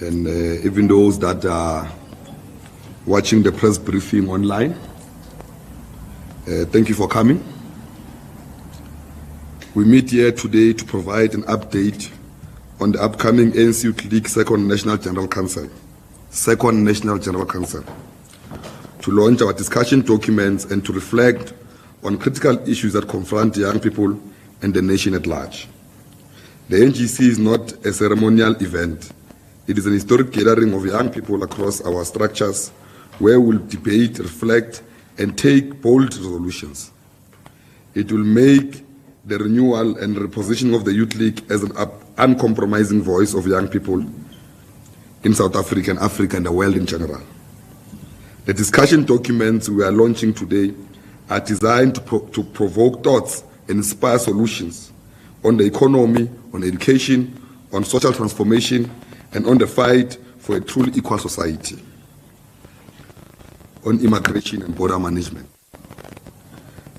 and even those that are watching the press briefing online. Thank you for coming. We meet here today to provide an update on the upcoming ANCYL Second National General Council, to launch our discussion documents and to reflect on critical issues that confront young people and the nation at large. The NGC is not a ceremonial event. It is an historic gathering of young people across our structures where we'll debate, reflect, and take bold resolutions. It will make the renewal and repositioning of the Youth League as an uncompromising voice of young people in South Africa and the world in general. The discussion documents we are launching today are designed to provoke thoughts and inspire solutions on the economy, on education, on social transformation, and on the fight for a truly equal society, on immigration and border management.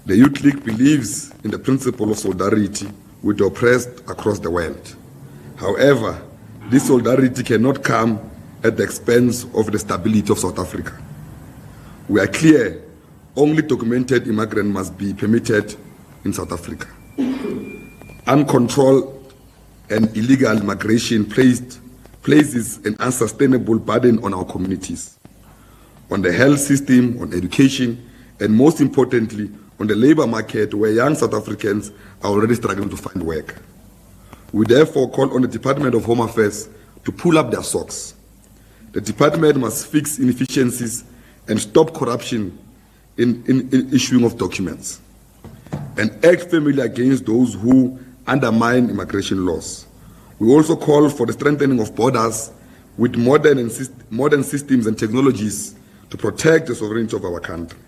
The Youth League believes in the principle of solidarity with the oppressed across the world. However, this solidarity cannot come at the expense of the stability of South Africa. We are clear, only documented immigrants must be permitted in South Africa. Uncontrolled and illegal migration places an unsustainable burden on our communities, on the health system, on education, and most importantly, on the labor market where young South Africans are already struggling to find work. We therefore call on the Department of Home Affairs to pull up their socks. The department must fix inefficiencies and stop corruption in issuing of documents, and act firmly against those who undermine immigration laws. We also call for the strengthening of borders with modern systems and technologies to protect the sovereignty of our country.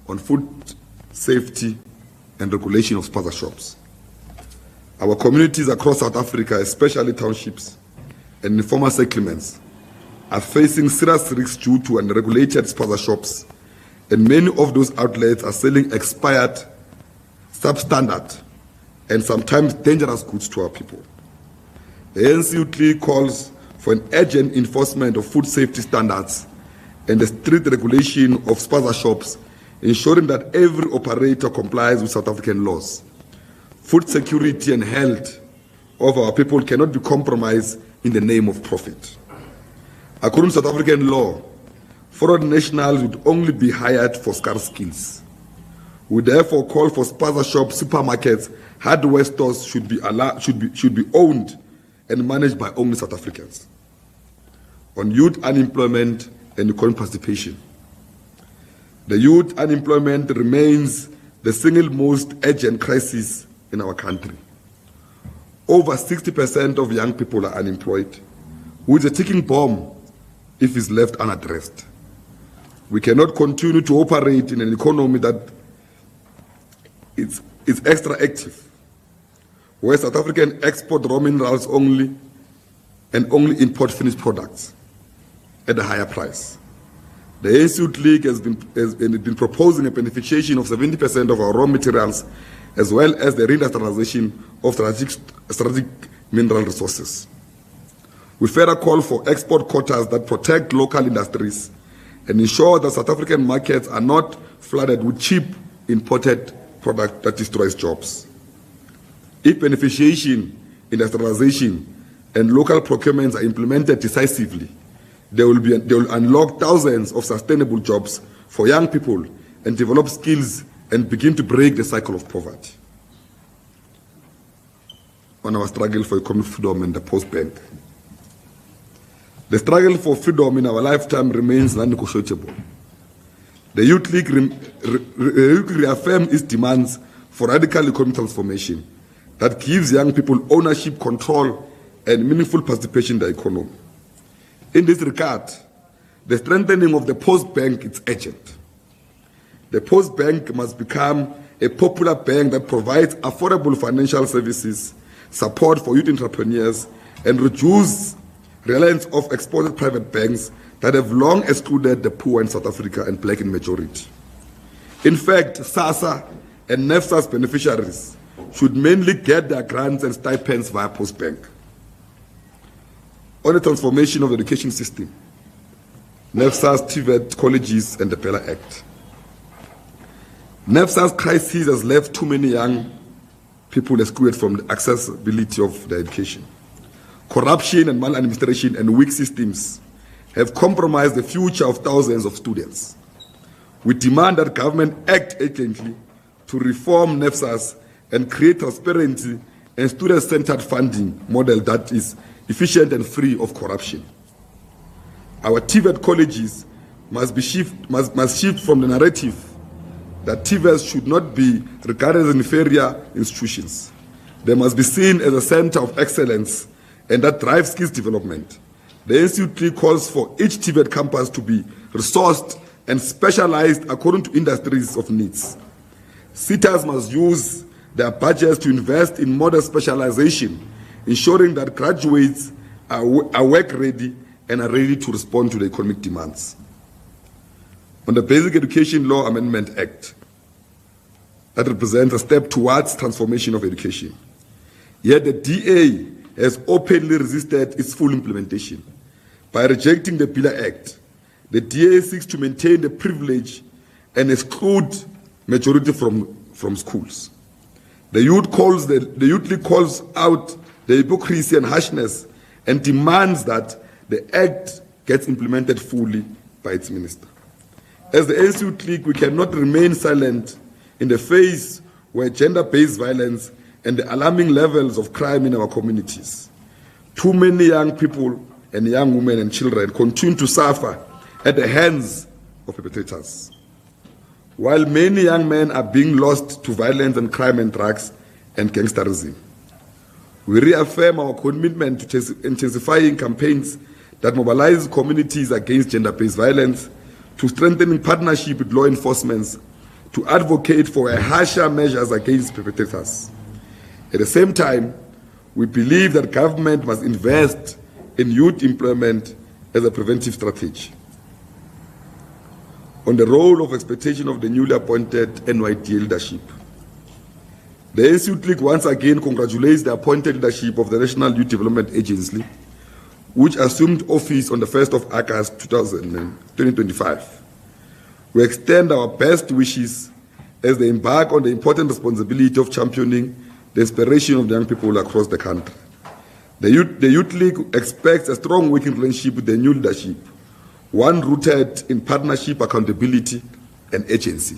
On food safety and regulation of spaza shops. Our communities across South Africa, especially townships and informal settlements, are facing serious risks due to unregulated spaza shops, and many of those outlets are selling expired, substandard, and sometimes dangerous goods to our people. The ANCYL calls for an urgent enforcement of food safety standards and the strict regulation of spaza shops, ensuring that every operator complies with South African laws. Food security and health of our people cannot be compromised in the name of profit. According to South African law, foreign nationals would only be hired for scarce skills. We therefore call for spaza shops, supermarkets, hardware stores should be owned and managed by only South Africans. On youth unemployment and economic participation. The youth unemployment remains the single most urgent crisis in our country. Over 60% of young people are unemployed, with a ticking bomb if it's left unaddressed. We cannot continue to operate in an economy that is extra active, where South African export raw minerals only and only import finished products at a higher price. The ANCYL has been proposing a beneficiation of 70% of our raw materials, as well as the reindustrialization of strategic mineral resources. We further call for export quotas that protect local industries and ensure that South African markets are not flooded with cheap imported product that destroys jobs. If beneficiation, industrialization, and local procurements are implemented decisively, they will unlock thousands of sustainable jobs for young people and develop skills and begin to break the cycle of poverty. On our struggle for economic freedom and the post-bank. The struggle for freedom in our lifetime remains non-negotiable. The Youth League reaffirms its demands for radical economic transformation that gives young people ownership, control, and meaningful participation in the economy. In this regard, the strengthening of the post-bank is urgent. The post-bank must become a popular bank that provides affordable financial services, support for youth entrepreneurs, and reduce reliance of exported private banks that have long excluded the poor in South Africa and black in majority. In fact, SASSA and NEFSA's beneficiaries should mainly get their grants and stipends via post-bank. on the transformation of the education system, NEFSA's TVET colleges and the Pella Act. NEFSA's crisis has left too many young people excluded from the accessibility of their education. Corruption and maladministration and weak systems have compromised the future of thousands of students. We demand that government act urgently to reform NEFSA's and create transparency and student-centered funding model that is efficient and free of corruption. Our TVET colleges must shift from the narrative that TVETs should not be regarded as inferior institutions. They must be seen as a center of excellence and that drives skills development. The NCC calls for each TVET campus to be resourced and specialized according to industries of needs. SETAs must use their budgets to invest in modern specialization, ensuring that graduates are work-ready and are ready to respond to the economic demands. On the Basic Education Law Amendment Act, that represents a step towards transformation of education. Yet the DA has openly resisted its full implementation. By rejecting the Pillar Act, the DA seeks to maintain the privilege and exclude majority from schools. The Youth League calls out the hypocrisy and harshness and demands that the Act gets implemented fully by its minister. As the Youth League, we cannot remain silent in the face where gender-based violence and the alarming levels of crime in our communities. Too many young people and young women and children continue to suffer at the hands of perpetrators. While many young men are being lost to violence and crime and drugs and gangsterism, we reaffirm our commitment to intensifying campaigns that mobilize communities against gender-based violence, to strengthening partnership with law enforcement, to advocate for harsher measures against perpetrators. At the same time, we believe that government must invest in youth employment as a preventive strategy. On the role of expectation of the newly appointed NYDA leadership, the NCC League once again congratulates the appointed leadership of the National Youth Development Agency, which assumed office on the 1st of August 2025. We extend our best wishes as they embark on the important responsibility of championing the inspiration of the young people across the country. The Youth League expects a strong working relationship with the new leadership, one rooted in partnership, accountability, and agency.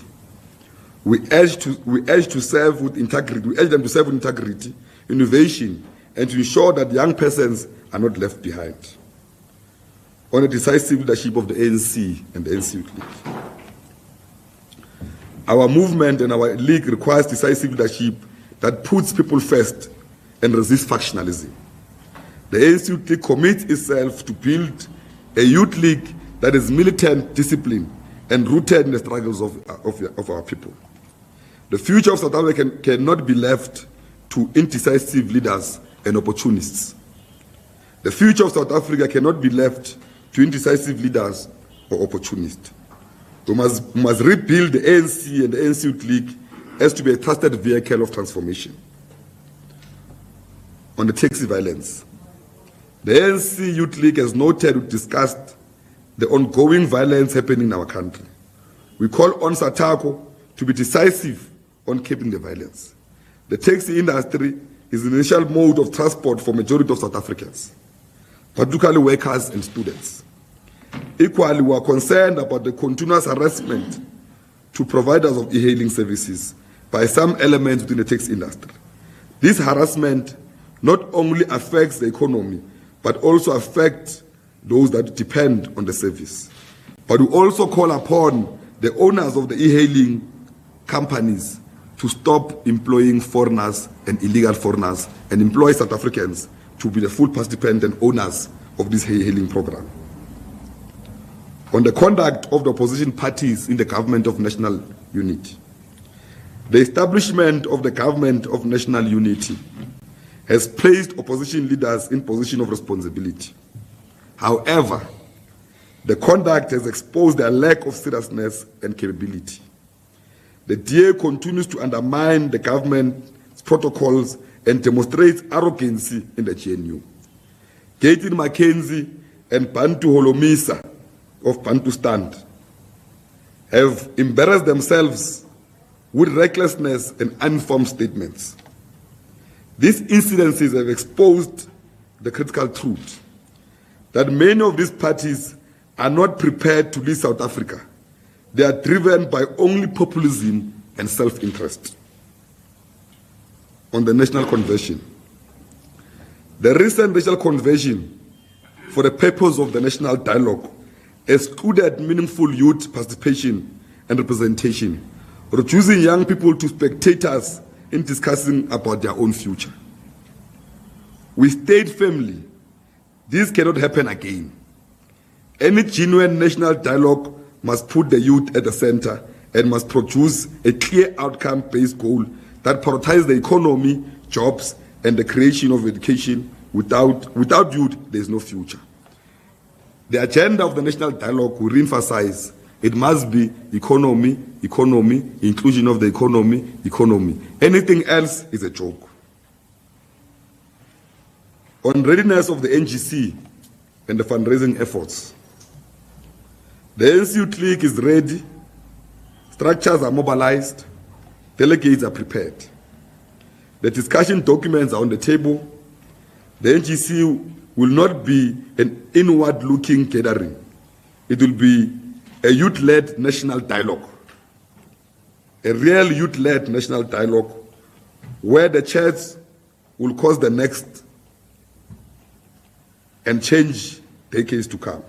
We urge them to serve with integrity, innovation, and to ensure that young persons are not left behind. On the decisive leadership of the ANC and the NC Youth League. Our movement and our league requires decisive leadership that puts people first and resists factionalism. The ANC Youth League commits itself to build a youth league that is militant, disciplined, and rooted in the struggles of our people. The future of South Africa cannot be left to indecisive leaders and opportunists. The future of South Africa cannot be left to indecisive leaders or opportunists. We must rebuild the ANC and the ANC Youth League as to be a trusted vehicle of transformation. On the taxi violence, the ANC Youth League has noted and discussed the ongoing violence happening in our country. We call on SATACO to be decisive on keeping the violence. The taxi industry is the initial mode of transport for majority of South Africans, particularly workers and students. Equally, we are concerned about the continuous harassment to providers of e-hailing services by some elements within the taxi industry. This harassment not only affects the economy, but also affects those that depend on the service. But we also call upon the owners of the e-hailing companies to stop employing foreigners and illegal foreigners and employ South Africans to be the full participants and owners of this e-hailing program. On the conduct of the opposition parties in the government of national unity, the establishment of the government of national unity has placed opposition leaders in position of responsibility. However, the conduct has exposed their lack of seriousness and capability. The DA continues to undermine the government's protocols and demonstrates arrogancy in the GNU. Gaten Mackenzie and Bantu Holomisa of Bantu Stand have embarrassed themselves with recklessness and uninformed statements. These incidences have exposed the critical truth that many of these parties are not prepared to lead South Africa. They are driven by only populism and self-interest. On the national convention, the recent national convention, for the purpose of the national dialogue, excluded meaningful youth participation and representation, reducing young people to spectators in discussing about their own future. We state firmly, this cannot happen again. Any genuine national dialogue must put the youth at the center and must produce a clear outcome-based goal that prioritizes the economy, jobs, and the creation of education. Without youth, there is no future. The agenda of the national dialogue will re-emphasize it must be economy, economy, inclusion of the economy, economy. Anything else is a joke. On readiness of the NGC and the fundraising efforts, the ANC League is ready, structures are mobilized, delegates are prepared. The discussion documents are on the table. The NGC will not be an inward-looking gathering. It will be a youth-led national dialogue, a real youth-led national dialogue where the church will cause the next and change decades to come.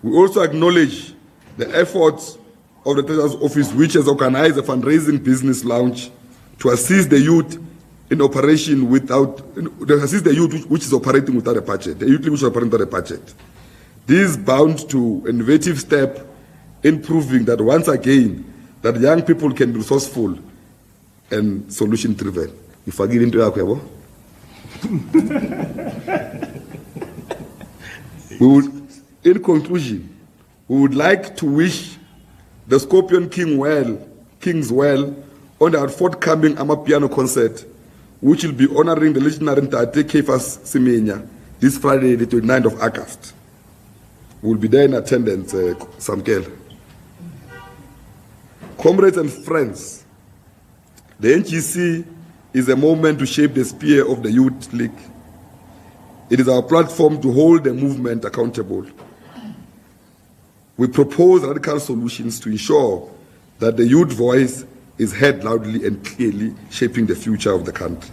We also acknowledge the efforts of the Treasurer's Office, which has organized a fundraising business lounge to assist the youth in operation which is operating without a budget, the youth which is operating without a budget. This is bound to an innovative step in proving that once again, that young people can be resourceful and solution-driven. If I get into that, in conclusion, we would like to wish the Scorpion Kings well on their forthcoming Amapiano concert, which will be honoring the legendary Ntate Kefas Semenya this Friday, the 29th of August. We will be there in attendance, Samkel. Comrades and friends, the NGC is a moment to shape the sphere of the Youth League. It is our platform to hold the movement accountable. We propose radical solutions to ensure that the youth voice is heard loudly and clearly, shaping the future of the country.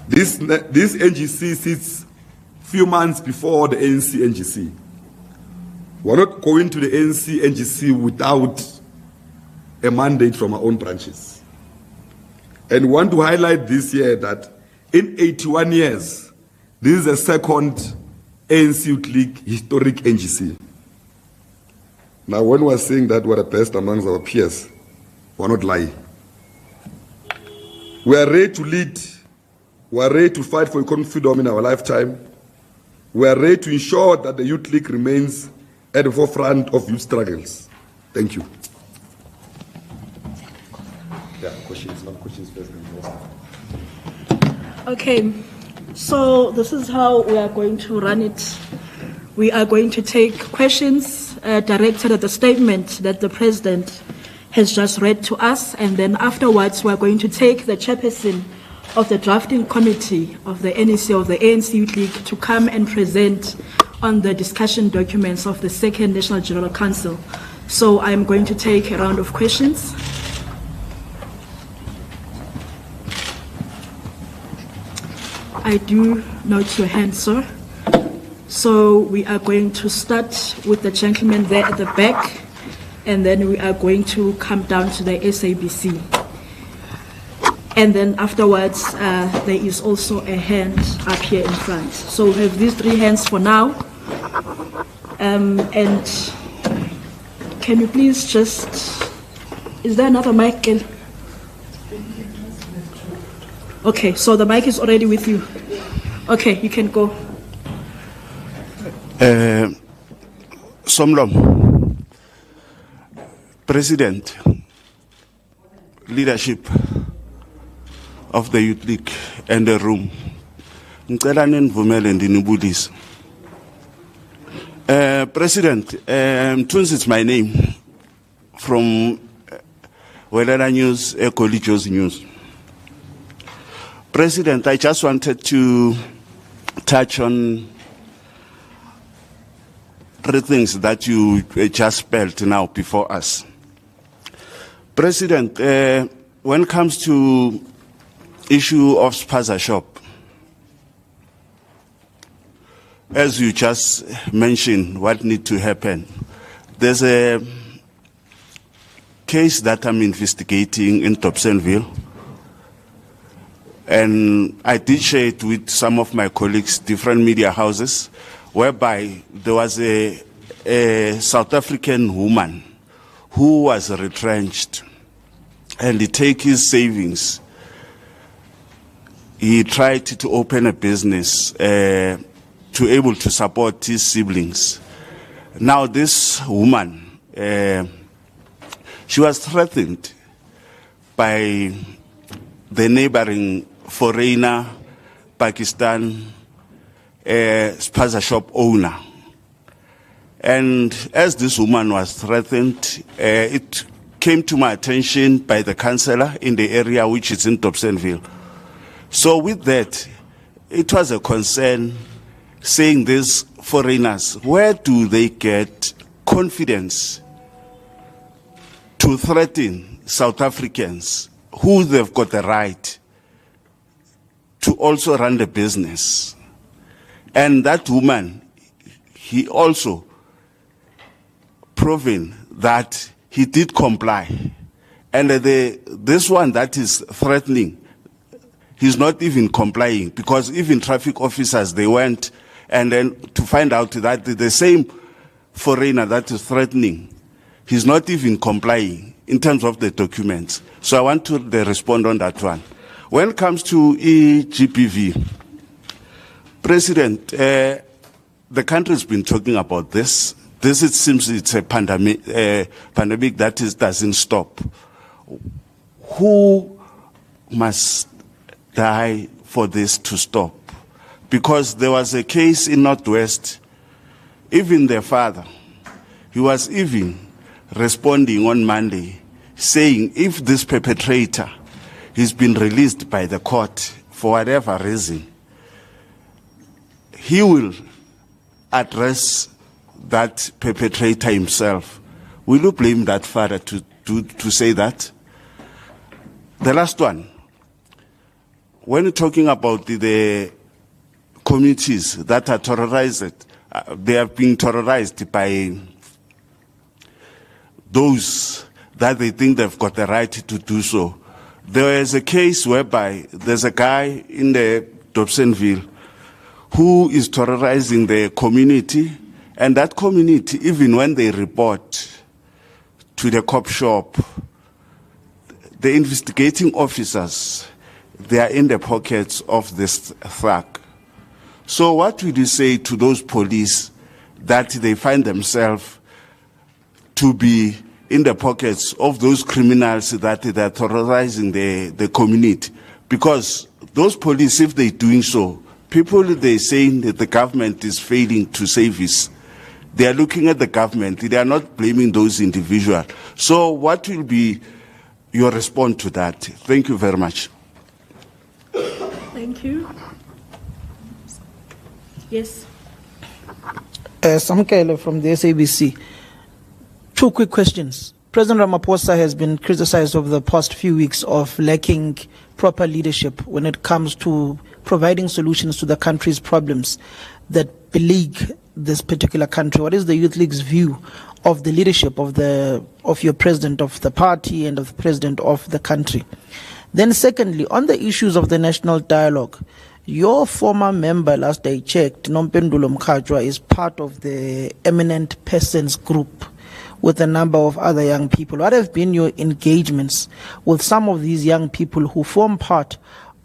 This NGC sits few months before the ANC NGC. We're not going to the ANC NGC without a mandate from our own branches. And we want to highlight this year that in 81 years, this is the second ANC Youth League historic NGC. Now, when we're saying that we're the best amongst our peers, we're not lying. We are ready to lead. We are ready to fight for economic freedom in our lifetime. We are ready to ensure that the Youth League remains at the forefront of youth struggles. Thank you. Yeah, questions first. Okay, so this is how we are going to run it. We are going to take questions directed at the statement that the President has just read to us, and then afterwards we are going to take the chairperson of the drafting committee of the NEC of the ANC Youth League to come and present on the discussion documents of the Second National General Council. So I am going to take a round of questions. I do note your hand, sir. So we are going to start with the gentleman there at the back, and then we are going to come down to the SABC. And then afterwards, there is also a hand up here in front. So we have these three hands for now. And can you please just, is there another mic? Okay, so the mic is already with you. Okay, you can go. Somlom, President, leadership of the Youth League and the room, Ngicela nivumele ndinibulise. President, Mthunzi is my name from Welela News, Ecologios News. President, I just wanted to touch on 3 things that you just spelled now before us. President, when it comes to issue of spaza shop, as you just mentioned, what needs to happen, there's a case that I'm investigating in Dobsonville, and I did share it with some of my colleagues, different media houses, whereby there was a South African woman who was retrenched, and he take his savings. He tried to open a business to able to support his siblings. Now this woman, she was threatened by the neighboring foreigner, Pakistan, spaza shop owner. And as this woman was threatened, it came to my attention by the councillor in the area, which is in Dobsonville. So with that, it was a concern saying these foreigners, where do they get confidence to threaten South Africans who they've got the right to also run the business? And that woman, he also proven that he did comply. And this one that is threatening, he's not even complying, because even traffic officers, they went and then to find out that the same foreigner that is threatening, he's not even complying in terms of the documents. So I want to respond on that one. When it comes to EGPV, President, the country's been talking about this. It seems it's a pandemic that doesn't stop. Who must die for this to stop? Because there was a case in Northwest, even the father, he was even responding on Monday, saying if this perpetrator has been released by the court for whatever reason, he will address that perpetrator himself. Will you blame that father to say that? The last one, when you're talking about the communities that are terrorized, they are being terrorized by those that they think they've got the right to do so. There is a case whereby there's a guy in the Dobsonville who is terrorizing the community, and that community, even when they report to the cop shop, the investigating officers, they are in the pockets of this thug. So what would you say to those police that they find themselves to be in the pockets of those criminals that they are terrorizing the community? Because those police, if they're doing so, people, they're saying that the government is failing to service. They are looking at the government. They are not blaming those individuals. So what will be your response to that? Thank you very much. Thank you. Yes. Samkele from the SABC. 2 quick questions. President Ramaphosa has been criticized over the past few weeks of lacking proper leadership when it comes to providing solutions to the country's problems that beleague this particular country. What is the Youth League's view of the leadership of your president of the party and of the president of the country? Then secondly, on the issues of the national dialogue, your former member, last I checked, Nompendulo Mkhatshwa, is part of the Eminent Persons Group with a number of other young people. What have been your engagements with some of these young people who form part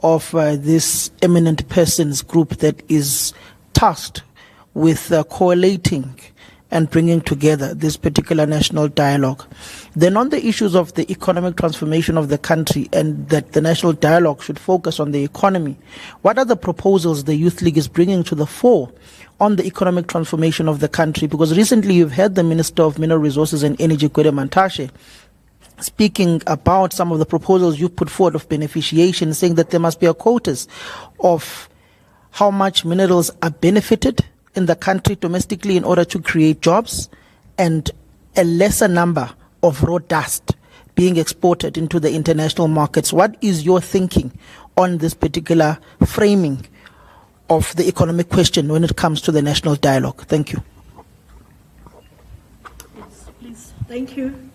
of this Eminent Persons Group that is tasked with collating and bringing together this particular national dialogue. Then on the issues of the economic transformation of the country and that the national dialogue should focus on the economy, what are the proposals the Youth League is bringing to the fore on the economic transformation of the country? Because recently you've had the Minister of Mineral Resources and Energy, Gwede Mantashe, speaking about some of the proposals you put forward of beneficiation, saying that there must be a quotas of how much minerals are benefited in the country domestically in order to create jobs, and a lesser number of raw dust being exported into the international markets. What is your thinking on this particular framing of the economic question when it comes to the national dialogue? Thank you. Yes, please. Thank you.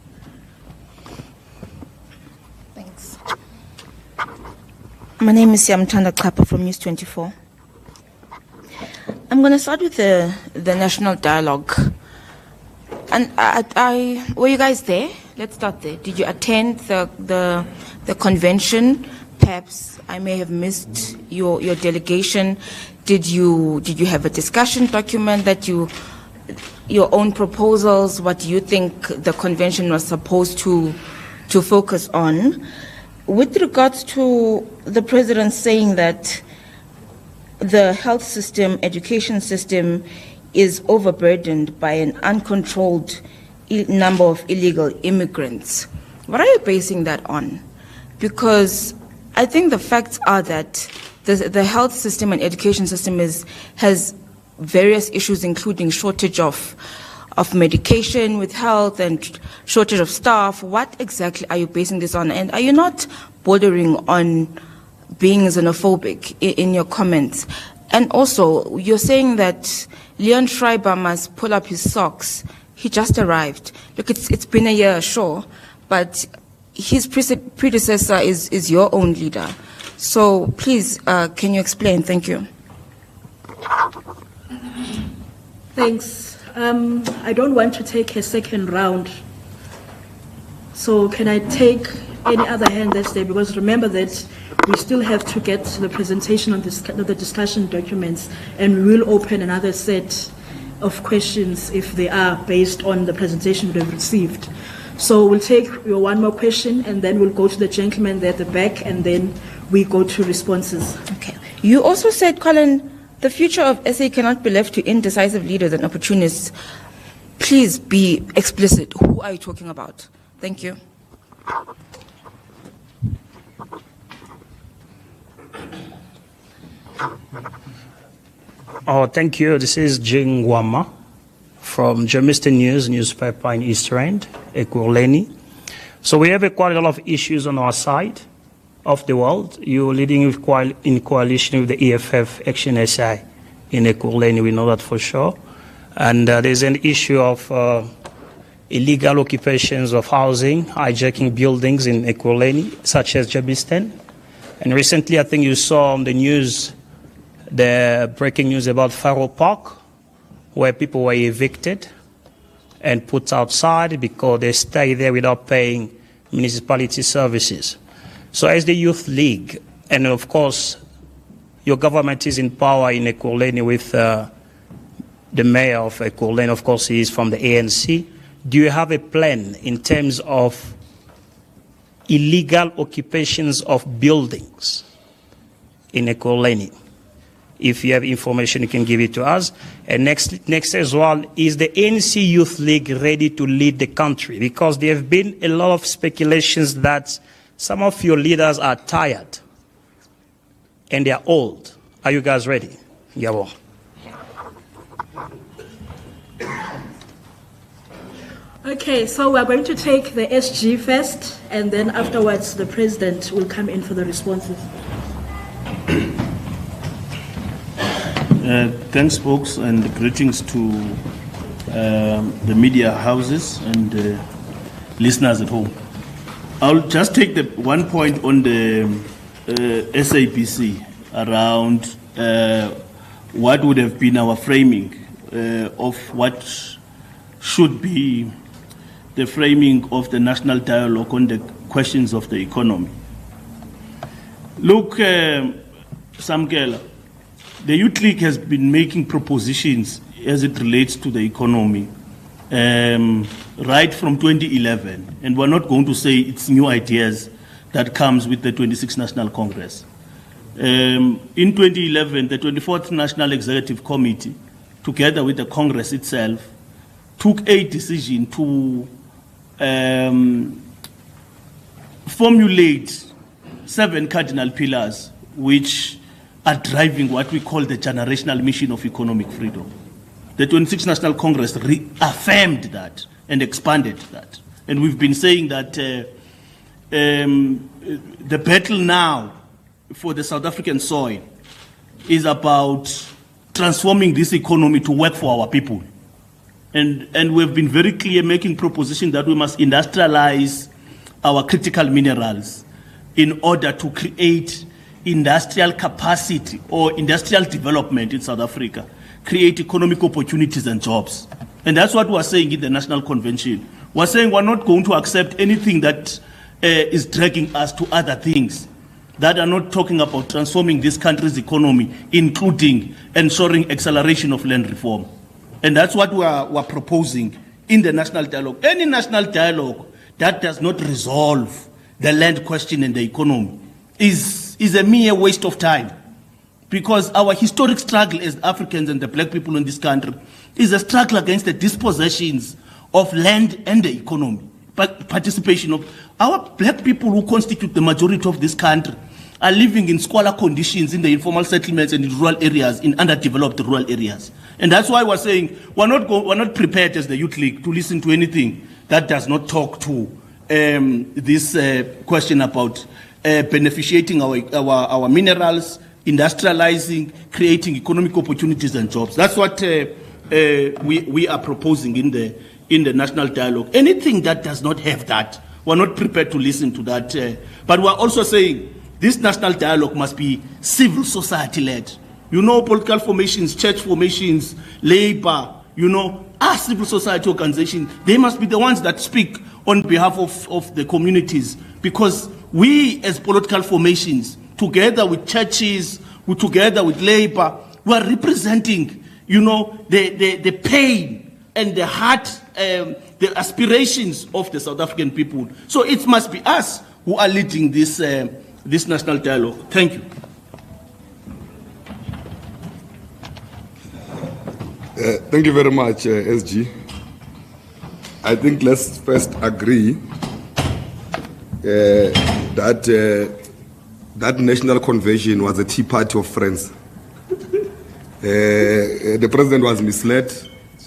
Thanks. My name is Yamtanda Klapper from News 24. I'm going to start with the national dialogue. And were you guys there? Let's start there. Did you attend the convention? Perhaps I may have missed your delegation. Did you have a discussion document that your own proposals? What do you think the convention was supposed to focus on? With regards to the president saying that the health system, education system is overburdened by an uncontrolled number of illegal immigrants. What are you basing that on? Because I think the facts are that the health system and education system has various issues, including shortage of medication with health and shortage of staff. What exactly are you basing this on? And are you not bordering on being xenophobic in your comments? And also, you're saying that Leon Schreiber must pull up his socks. He just arrived. Look, it's been a year, sure, but his predecessor is your own leader. So please, can you explain? Thank you. Thanks. I don't want to take a second round. So can I take any other hand that's there? Because remember that we still have to get the presentation on the discussion documents, and we will open another set of questions if they are based on the presentation we have received. So we'll take your one more question, and then we'll go to the gentleman there at the back, and then we go to responses. Okay. You also said, Colin, the future of SA cannot be left to indecisive leaders and opportunists. Please be explicit. Who are you talking about? Thank you. Oh, thank you. This is Jing Wama from Germiston News, newspaper in East Rand, Ekurhuleni. So we have quite a lot of issues on our side of the world. You're leading in coalition with the EFF Action SA in Ekurhuleni, we know that for sure. And there's an issue of illegal occupations of housing, hijacking buildings in Ekurhuleni, such as Germiston. And recently, I think you saw on the news the breaking news about Faro Park, where people were evicted and put outside because they stay there without paying municipality services. So as the Youth League, and of course, your government is in power in Ekurhuleni with the mayor of Ekurhuleni, of course, he is from the ANC. Do you have a plan in terms of illegal occupations of buildings in Ekurhuleni? If you have information, you can give it to us. And next as well, is the ANC Youth League ready to lead the country? Because there have been a lot of speculations that some of your leaders are tired and they are old. Are you guys ready? Yabo. Okay, so we're going to take the SG first, and then afterwards the president will come in for the responses. Thanks, folks, and greetings to the media houses and listeners at home. I'll just take the one point on the SAPC around what would have been our framing of what should be the framing of the national dialogue on the questions of the economy. Look, Samkela, the Youth League has been making propositions as it relates to the economy right from 2011, and we're not going to say it's new ideas that comes with the 26th National Congress. In 2011, the 24th National Executive Committee, together with the Congress itself, took a decision to formulate 7 cardinal pillars which are driving what we call the generational mission of economic freedom. The 26th National Congress reaffirmed that and expanded that. And we've been saying that the battle now for the South African soil is about transforming this economy to work for our people. And we've been very clear making proposition that we must industrialize our critical minerals in order to create industrial capacity or industrial development in South Africa, create economic opportunities and jobs. And that's what we're saying in the National Convention. We're saying we're not going to accept anything that is dragging us to other things that are not talking about transforming this country's economy, including ensuring acceleration of land reform. And that's what we're proposing in the national dialogue. Any national dialogue that does not resolve the land question and the economy is a mere waste of time. Because our historic struggle as Africans and the black people in this country is a struggle against the dispossessions of land and the economy. But participation of our black people who constitute the majority of this country are living in squalor conditions in the informal settlements and in rural areas, in underdeveloped rural areas. And that's why we're saying we're not prepared as the Youth League to listen to anything that does not talk to this question about beneficiating our minerals, industrializing, creating economic opportunities and jobs. That's what we are proposing in the national dialogue. Anything that does not have that, we're not prepared to listen to that. But we're also saying this national dialogue must be civil society-led. You know, political formations, church formations, labor, our civil society organizations, they must be the ones that speak on behalf of the communities, because we as political formations, together with churches, together with labor, we are representing, the pain and the heart, the aspirations of the South African people. So it must be us who are leading this national dialogue. Thank you. Thank you very much, SG. I think let's first agree that national convention was a tea party of friends. The president was misled,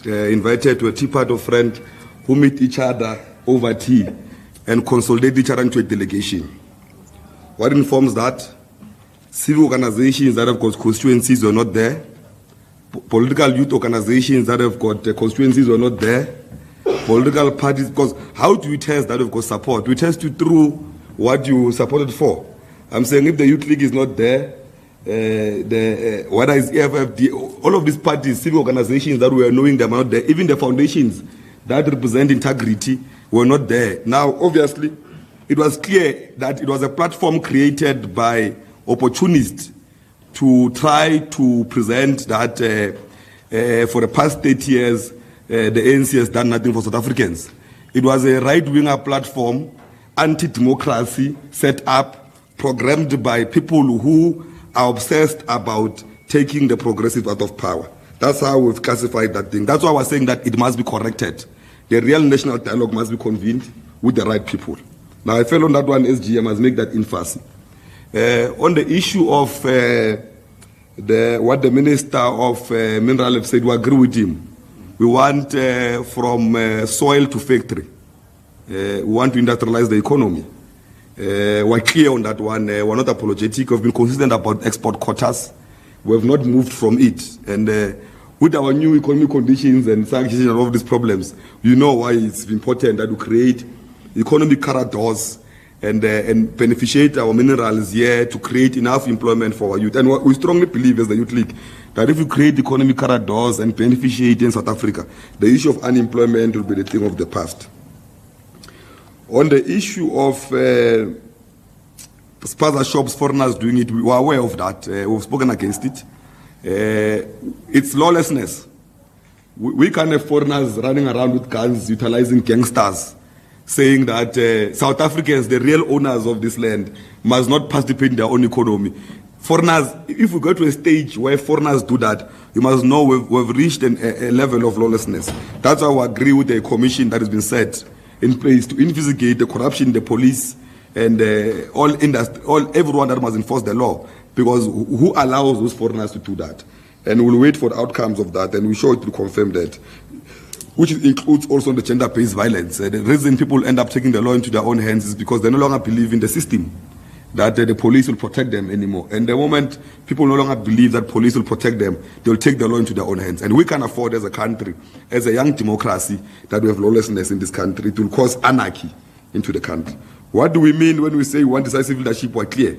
invited to a tea party of friends who meet each other over tea and consolidate each other into a delegation. What informs that? Civil organizations that have got constituencies were not there. Political youth organizations that have got constituencies were not there. Political parties, because how do we test that we've got support? We test you through what you supported for. I'm saying if the Youth League is not there, whether it's EFFD, all of these parties, civil organizations that we are knowing them are not there, even the foundations that represent integrity were not there. Now, obviously, it was clear that it was a platform created by opportunists to try to present that for the past 30 years, the ANC has done nothing for South Africans. It was a right-winger platform, anti-democracy, set up, programmed by people who are obsessed about taking the progressive out of power. That's how we've classified that thing. That's why we're saying that it must be corrected. The real national dialogue must be convened with the right people. Now, I fell on that one, SG, I must make that emphasis. On the issue of what the Minister of Mineral have said, we agree with him. We want from soil to factory. We want to industrialize the economy. We're clear on that one. We're not apologetic. We've been consistent about export quotas. We have not moved from it. And with our new economic conditions and sanctions and all of these problems, you know why it's important that we create economic corridors and beneficiate our minerals here to create enough employment for our youth. And we strongly believe as the Youth League that if you create economic corridors and beneficiate in South Africa, the issue of unemployment will be the thing of the past. On the issue of spaza shops, foreigners doing it, we are aware of that. We've spoken against it. It's lawlessness. We can't have foreigners running around with guns, utilizing gangsters, saying that South Africans, the real owners of this land, must not participate in their own economy. Foreigners, if we go to a stage where foreigners do that, you must know we've reached a level of lawlessness. That's why we agree with the commission that has been set in place to investigate the corruption in the police and everyone that must enforce the law. Because who allows those foreigners to do that? And we'll wait for the outcomes of that, and we're sure it will confirm that, which includes also the gender-based violence. The reason people end up taking the law into their own hands is because they no longer believe in the system, that the police will protect them anymore. And the moment people no longer believe that police will protect them, they'll take the law into their own hands. And we can't afford as a country, as a young democracy, that we have lawlessness in this country. It will cause anarchy into the country. What do we mean when we say we want decisive leadership? We're clear.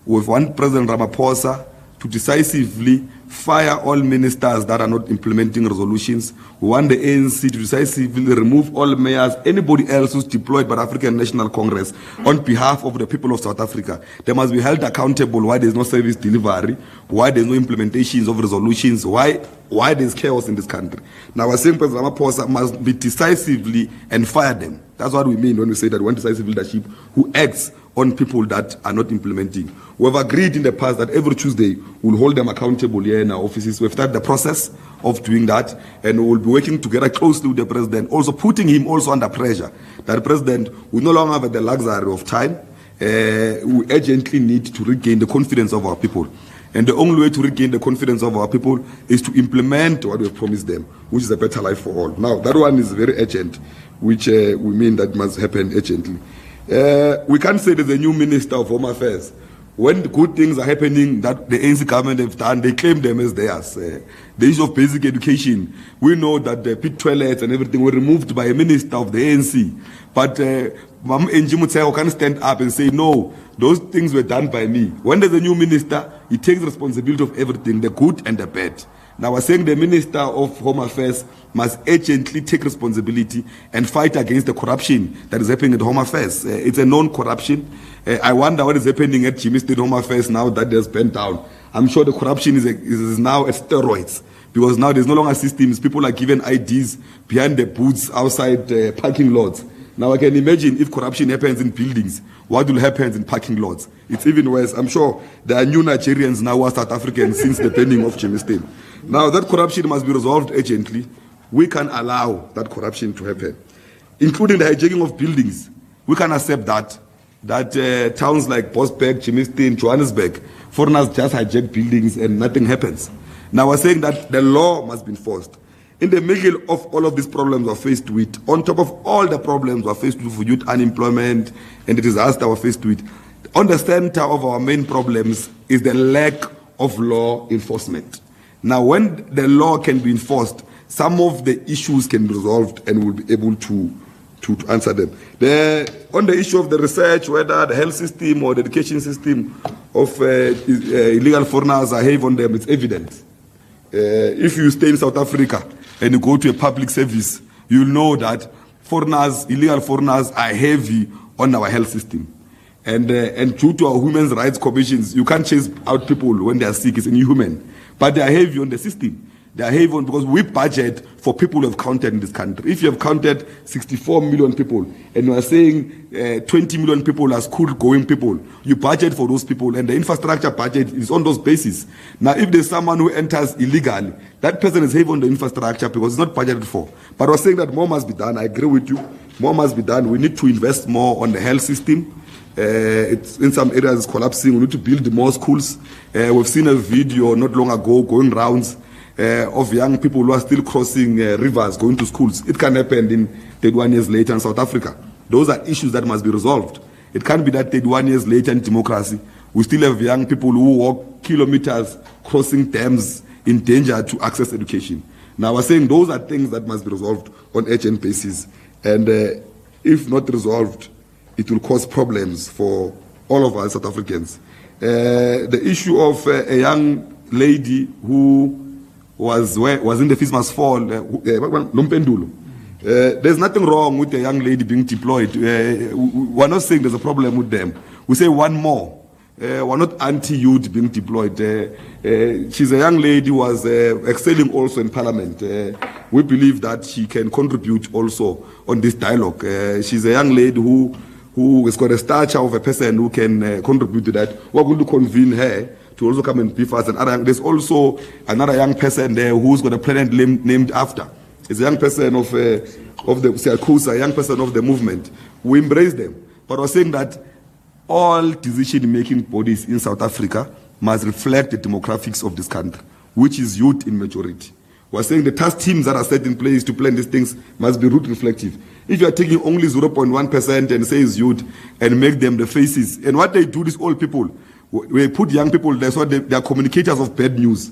We want President Ramaphosa to decisively fire all ministers that are not implementing resolutions. We want the ANC to decisively remove all mayors, anybody else who's deployed by the African National Congress on behalf of the people of South Africa. They must be held accountable why there's no service delivery, why there's no implementations of resolutions, why there's chaos in this country. Now we're saying President Ramaphosa must be decisively and fire them. That's what we mean when we say that we want decisive leadership who acts on people that are not implementing. We have agreed in the past that every Tuesday we'll hold them accountable here in our offices. We've started the process of doing that, and we'll be working together closely with the president, also putting him also under pressure. That the president will no longer have the luxury of time. We urgently need to regain the confidence of our people. And the only way to regain the confidence of our people is to implement what we've promised them, which is a better life for all. Now, that one is very urgent, which we mean that must happen urgently. We can't say there's a new minister of Home Affairs. When good things are happening that the ANC government have done, they claim them as theirs. The issue of basic education, we know that the pit toilets and everything were removed by a minister of the ANC. But Mam NG Mutsego can stand up and say, no, those things were done by me. When there's a new minister, he takes responsibility of everything, the good and the bad. Now we're saying the Minister of Home Affairs must urgently take responsibility and fight against the corruption that is happening at Home Affairs. It's a known corruption. I wonder what is happening at Jimmy State Home Affairs now that there's bent down. I'm sure the corruption is now at steroids, because now there's no longer systems. People are given IDs behind the booths outside parking lots. Now I can imagine if corruption happens in buildings, what will happen in parking lots? It's even worse. I'm sure there are new Nigerians now who are South Africans since the burning of Jimmy State. Now that corruption must be resolved urgently. We can allow that corruption to happen, including the hijacking of buildings. We can accept that towns like Bosberg, Germiston, Johannesburg, foreigners just hijack buildings and nothing happens. Now we're saying that the law must be enforced. In the middle of all of these problems we're faced with, on top of all the problems we're faced with youth unemployment and the disaster we're faced with, on the center of our main problems is the lack of law enforcement. Now, when the law can be enforced, some of the issues can be resolved and we'll be able to answer them. On the issue of the research, whether the health system or the education system of illegal foreigners are heavy on them, it's evident. If you stay in South Africa and you go to a public service, you'll know that illegal foreigners are heavy on our health system. And due to our human rights commissions, you can't chase out people when they are sick. It's inhuman. But they are heavy on the system. They are heavy on because we budget for people who have counted in this country. If you have counted 64 million people and you are saying 20 million people are school-going people, you budget for those people, and the infrastructure budget is on those bases. Now, if there's someone who enters illegally, that person is heavy on the infrastructure because it's not budgeted for. But we're saying that more must be done. I agree with you. More must be done. We need to invest more on the health system. It's in some areas it's collapsing. We need to build more schools. We've seen a video not long ago going rounds of young people who are still crossing rivers going to schools. It can happen in 31 years later in South Africa. Those are issues that must be resolved. It can't be that 31 years later in democracy we still have young people who walk kilometers crossing dams in danger to access education. Now we're saying those are things that must be resolved on urgent basis, and if not resolved, it will cause problems for all of us South Africans. The issue of a young lady who was in the Fismas Fall, Lompendulo. There's nothing wrong with a young lady being deployed. We're not saying there's a problem with them. We say one more. We're not anti-youth being deployed. She's a young lady who was excelling also in Parliament. We believe that she can contribute also on this dialogue. She's a young lady who has got a stature of a person who can contribute to that. We're going to convene her to also come and brief us. And there's also another young person there who's got a planet named after. It's a young person of the Siyakusa, a young person of the movement. We embrace them. But we're saying that all decision-making bodies in South Africa must reflect the demographics of this country, which is youth in majority. We're saying the task teams that are set in place to plan these things must be root reflective. If you are taking only 0.1% and say it's youth and make them the faces, and what they do, these old people, we put young people there so they are communicators of bad news.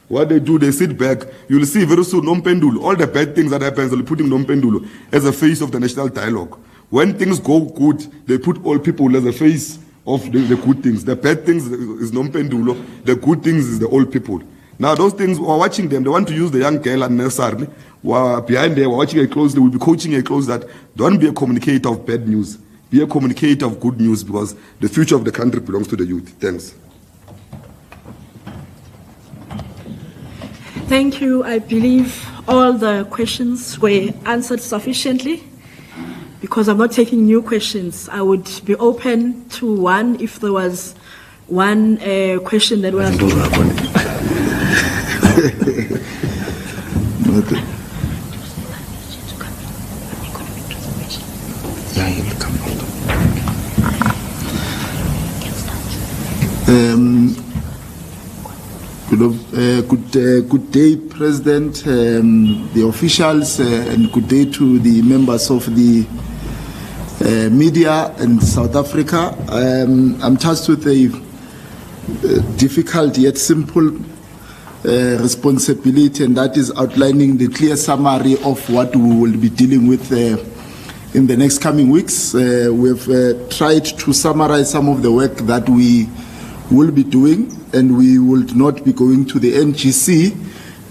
What they do, they sit back. You'll see very soon Nompendulo, all the bad things that happen, they'll be putting Nompendulo as a face of the national dialogue. When things go good, they put all people as a face of the good things. The bad things is Nompendulo, the good things is the old people. Now those things, we're watching them, they want to use the young girl unnecessarily. We're behind there, we're watching her closely, we'll be coaching her closely that don't be a communicator of bad news. Be a communicator of good news because the future of the country belongs to the youth. Thanks. Thank you. I believe all the questions were answered sufficiently. Because I'm not taking new questions, I would be open to one if there was one question that was. Good day, President, the officials, and good day to the members of the media in South Africa. I'm tasked with a difficult yet simple responsibility, and that is outlining the clear summary of what we will be dealing with in the next coming weeks. We've tried to summarize some of the work that we will be doing, and we will not be going to the NGC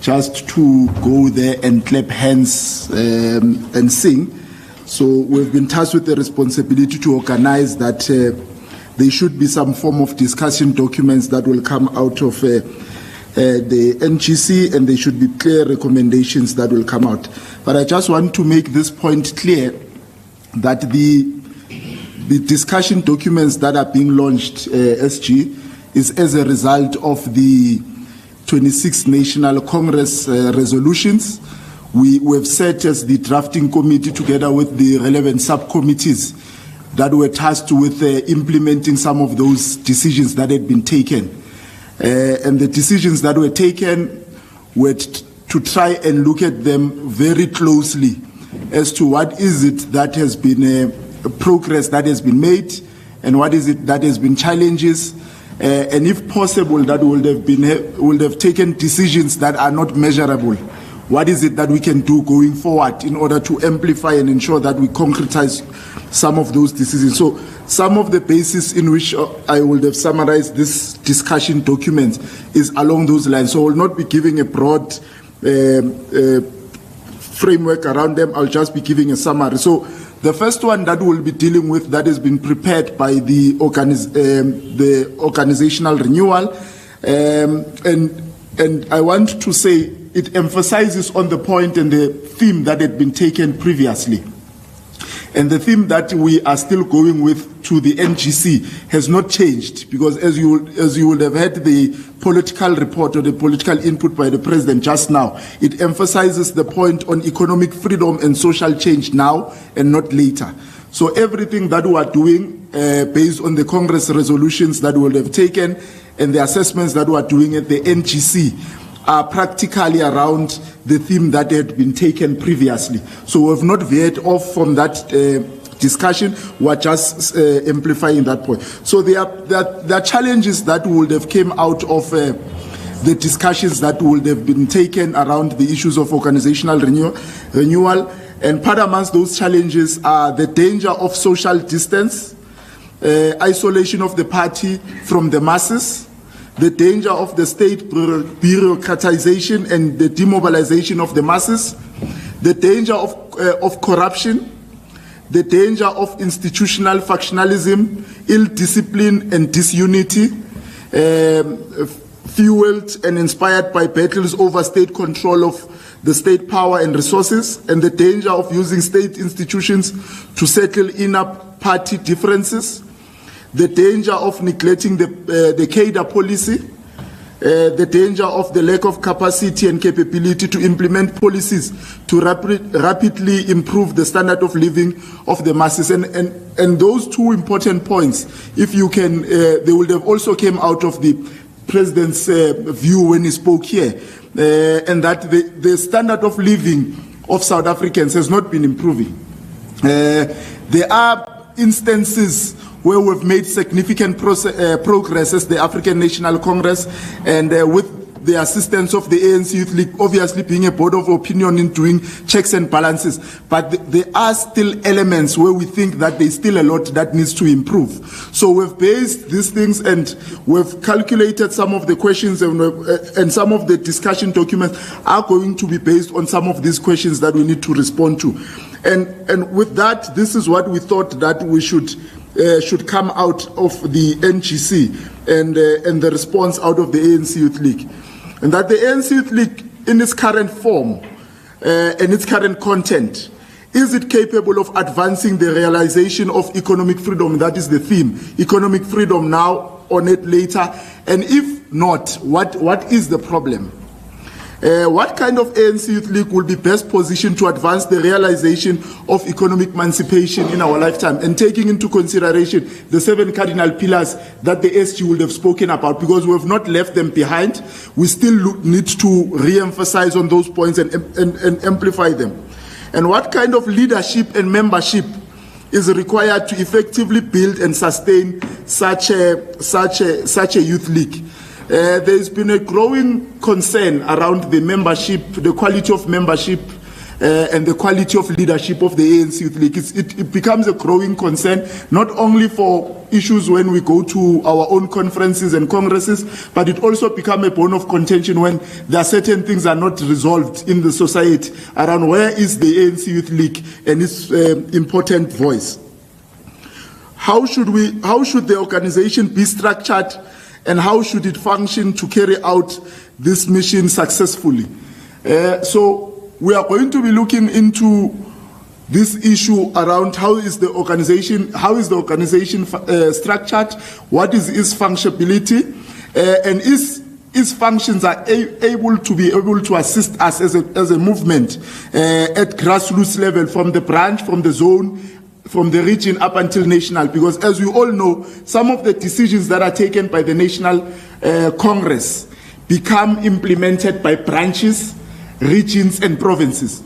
just to go there and clap hands and sing. So we've been tasked with the responsibility to organize that there should be some form of discussion documents that will come out of the NGC, and there should be clear recommendations that will come out. But I just want to make this point clear that the discussion documents that are being launched, SG, is as a result of the 26th National Congress resolutions. We have set as the drafting committee together with the relevant subcommittees that were tasked with implementing some of those decisions that had been taken. And the decisions that were taken were to try and look at them very closely as to what is it that has been progress that has been made and what is it that has been challenges. And if possible, that would have taken decisions that are not measurable. What is it that we can do going forward in order to amplify and ensure that we concretize some of those decisions? So some of the basis in which I would have summarized this discussion document is along those lines. So I will not be giving a broad framework around them. I'll just be giving a summary. So the first one that we'll be dealing with that has been prepared by the organizational renewal, and I want to say it emphasizes on the point and the theme that had been taken previously. And the theme that we are still going with to the NGC has not changed, because as you would have heard the political report or the political input by the President just now, it emphasizes the point on economic freedom and social change now and not later. So everything that we are doing based on the Congress resolutions that we would have taken and the assessments that we are doing at the NGC are practically around the theme that had been taken previously. So we have not veered off from that discussion. We are just amplifying that point. So there are challenges that would have came out of the discussions that would have been taken around the issues of organizational renewal. And part amongst those challenges are the danger of social distance, isolation of the party from the masses, the danger of the state bureaucratization and the demobilization of the masses, the danger of corruption, the danger of institutional factionalism, ill discipline and disunity, fueled and inspired by battles over state control of the state power and resources, and the danger of using state institutions to settle inner party differences, the danger of neglecting the cadre policy, the danger of the lack of capacity and capability to implement policies to rapidly improve the standard of living of the masses. And those two important points, if you can, they would have also came out of the President's view when he spoke here, and that the standard of living of South Africans has not been improving. There are instances where we've made significant progress as the African National Congress, and with the assistance of the ANC Youth League, obviously being a board of opinion in doing checks and balances. But there are still elements where we think that there's still a lot that needs to improve. So we've based these things and we've calculated some of the questions, and some of the discussion documents are going to be based on some of these questions that we need to respond to. And with that, this is what we thought that we should come out of the NGC and the response out of the ANC Youth League. And that the ANC Youth League, in its current form and its current content, is it capable of advancing the realization of economic freedom? That is the theme. Economic freedom now, on it later. And if not, what is the problem? What kind of ANC Youth League will be best positioned to advance the realization of economic emancipation in our lifetime, and taking into consideration the 7 cardinal pillars that the SG would have spoken about, because we have not left them behind. We still need to re-emphasize on those points and amplify them. And what kind of leadership and membership is required to effectively build and sustain such a youth league? There's been a growing concern around the membership, the quality of membership, and the quality of leadership of the ANC Youth League. It becomes a growing concern, not only for issues when we go to our own conferences and congresses, but it also becomes a bone of contention when there are certain things are not resolved in the society around where is the ANC Youth League and its important voice. How should the organization be structured, and how should it function to carry out this mission successfully? So we are going to be looking into this issue around how is the organization structured, what is its functionality, and its functions are able to assist us as a movement at grassroots level, from the branch, from the zone, from the region up until national, because as we all know, some of the decisions that are taken by the National Congress become implemented by branches, regions and provinces.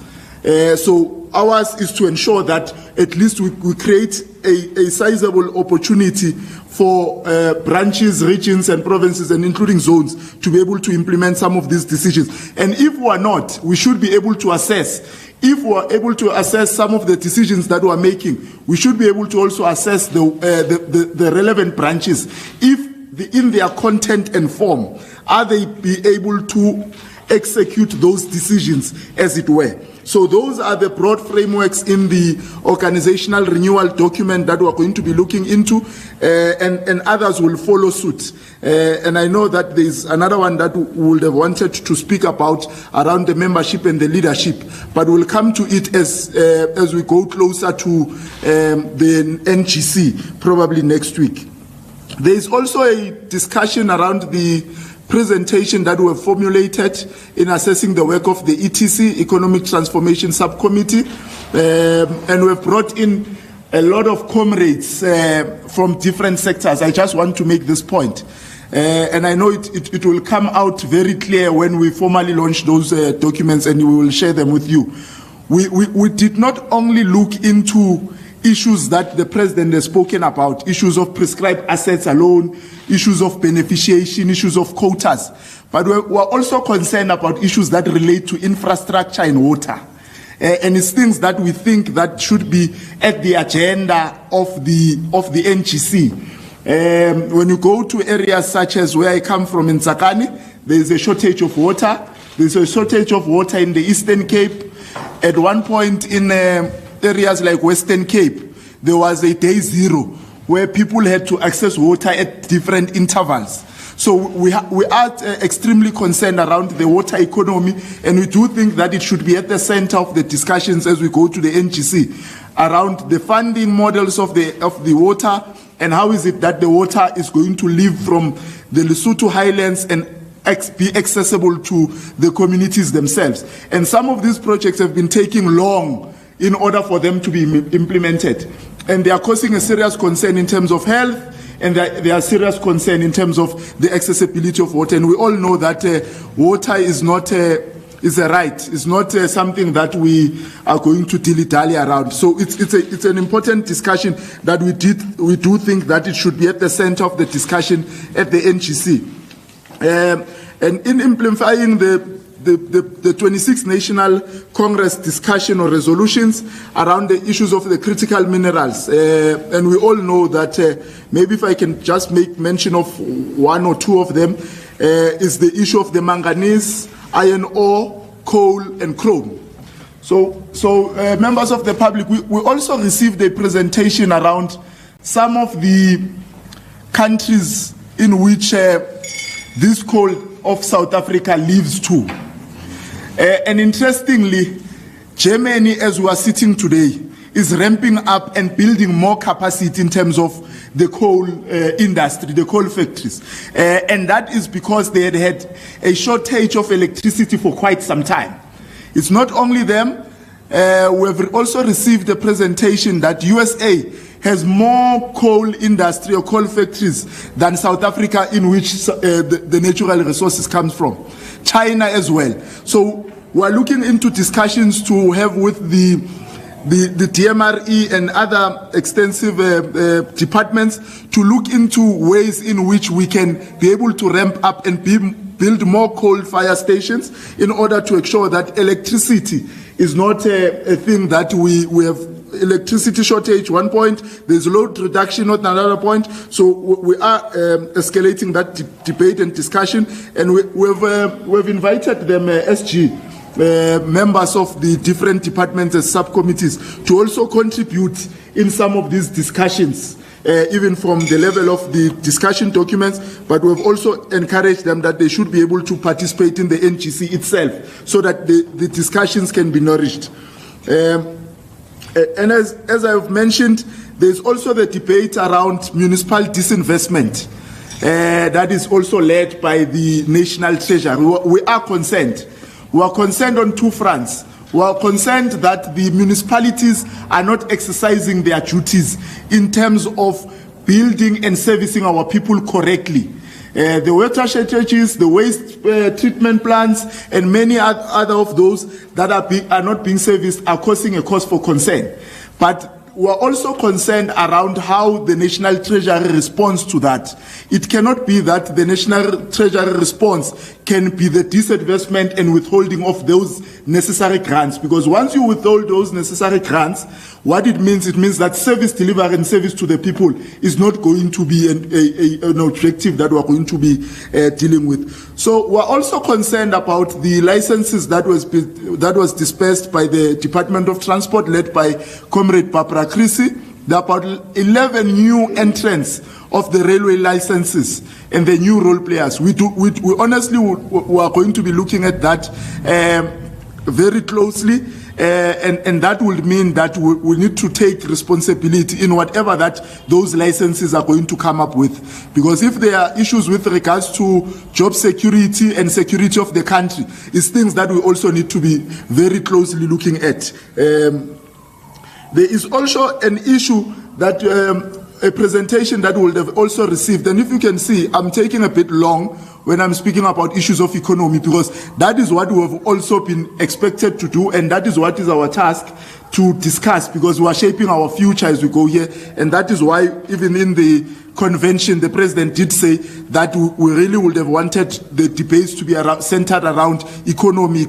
So ours is to ensure that at least we create a sizable opportunity for branches, regions and provinces, and including zones, to be able to implement some of these decisions. And if we are not, we should be able to assess. If we are able to assess some of the decisions that we are making, we should be able to also assess the relevant branches. If in their content and form, are they be able to execute those decisions, as it were? So those are the broad frameworks in the organizational renewal document that we're going to be looking into, and others will follow suit. And I know that there's another one that we would have wanted to speak about around the membership and the leadership, but we'll come to it as we go closer to the NGC, probably next week. There is also a discussion around the presentation that we have formulated in assessing the work of the ETC, Economic Transformation Subcommittee, and we have brought in a lot of comrades from different sectors. I just want to make this point. And I know it will come out very clear when we formally launch those documents, and we will share them with you. We did not only look into issues that the president has spoken about, issues of prescribed assets alone, issues of beneficiation, issues of quotas, but we're also concerned about issues that relate to infrastructure and water. And it's things that we think that should be at the agenda of the NGC. When you go to areas such as where I come from in Tsakani, there's a shortage of water. There's a shortage of water in the Eastern Cape. At one point in areas like Western Cape, there was a day zero where people had to access water at different intervals. So we are extremely concerned around the water economy, and we do think that it should be at the center of the discussions as we go to the NGC around the funding models of the water, and how is it that the water is going to live from the Lesotho highlands and be accessible to the communities themselves. And some of these projects have been taking long in order for them to be implemented. And they are causing a serious concern in terms of health, and they are serious concern in terms of the accessibility of water. And we all know that water is not is a right. It's not something that we are going to dilly-dally around. So it's an important discussion that we do think that it should be at the center of the discussion at the NGC. And in implementing the 26th National Congress discussion or resolutions around the issues of the critical minerals. And we all know that, maybe if I can just make mention of one or two of them, is the issue of the manganese, iron ore, coal, and chrome. So members of the public, we also received a presentation around some of the countries in which this coal of South Africa lives to. And interestingly, Germany, as we are sitting today, is ramping up and building more capacity in terms of the coal industry, the coal factories. And that is because they had a shortage of electricity for quite some time. It's not only them. We have also received a presentation that USA has more coal industry or coal factories than South Africa, in which the natural resources comes from. China as well. So we are looking into discussions to have with the DMRE and other extensive departments to look into ways in which we can be able to ramp up and build more coal fire stations in order to ensure that electricity is not a thing that we have electricity shortage one point, there's load reduction at another point. So we are escalating that debate and discussion, and we've invited them, SG, members of the different departments and subcommittees, to also contribute in some of these discussions, even from the level of the discussion documents, but we've also encouraged them that they should be able to participate in the NGC itself so that the discussions can be nourished. And as I've mentioned, there's also the debate around municipal disinvestment that is also led by the National Treasury. We are concerned. We are concerned on two fronts. We are concerned that the municipalities are not exercising their duties in terms of building and servicing our people correctly. The watershed churches, the waste treatment plants, and many other of those that are not being serviced are causing a cause for concern. But we are also concerned around how the National Treasury responds to that. It cannot be that the National Treasury response can be the disinvestment and withholding of those necessary grants, because once you withhold those necessary grants, what it means that service delivery and service to the people is not going to be an objective that we are going to be dealing with. So we are also concerned about the licenses that was dispersed by the Department of Transport, led by Comrade Barbara Creasy. There are about 11 new entrants of the railway licenses and the new role players. We honestly are going to be looking at that very closely, and that will mean that we need to take responsibility in whatever that those licenses are going to come up with. Because if there are issues with regards to job security and security of the country, it's things that we also need to be very closely looking at. There is also an issue that a presentation that we'll have also received, and if you can see, I'm taking a bit long when I'm speaking about issues of economy, because that is what we have also been expected to do, and that is what is our task to discuss, because we are shaping our future as we go here. And that is why even in the convention, the president did say that we really would have wanted the debates to be centered around economy.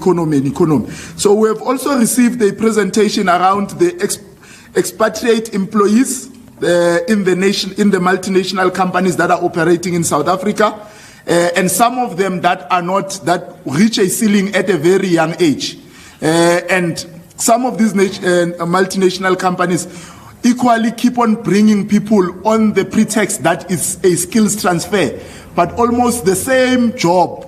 So we have also received a presentation around the expatriate employees in the multinational companies that are operating in South Africa, and some of them that reach a ceiling at a very young age. And some of these multinational companies equally keep on bringing people on the pretext that it's a skills transfer, but almost the same job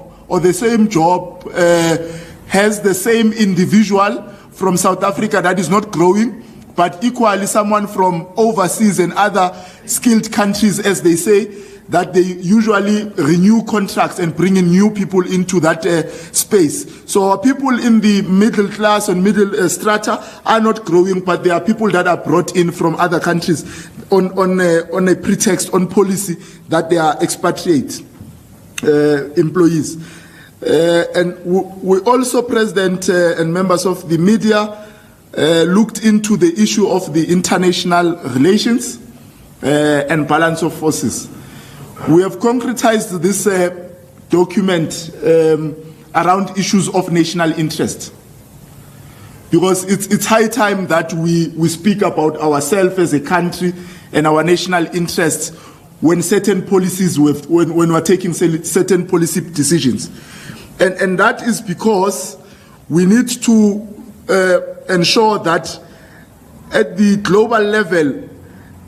has the same individual from South Africa that is not growing, but equally someone from overseas and other skilled countries, as they say, that they usually renew contracts and bring in new people into that space. So people in the middle class and middle strata are not growing, but there are people that are brought in from other countries on a pretext, on policy, that they are expatriate employees. And we also, President and members of the media, looked into the issue of the international relations and balance of forces. We have concretized this document around issues of national interest, because it's high time that we speak about ourselves as a country and our national interests when certain policies, when we're taking certain policy decisions. And that is because we need to ensure that at the global level,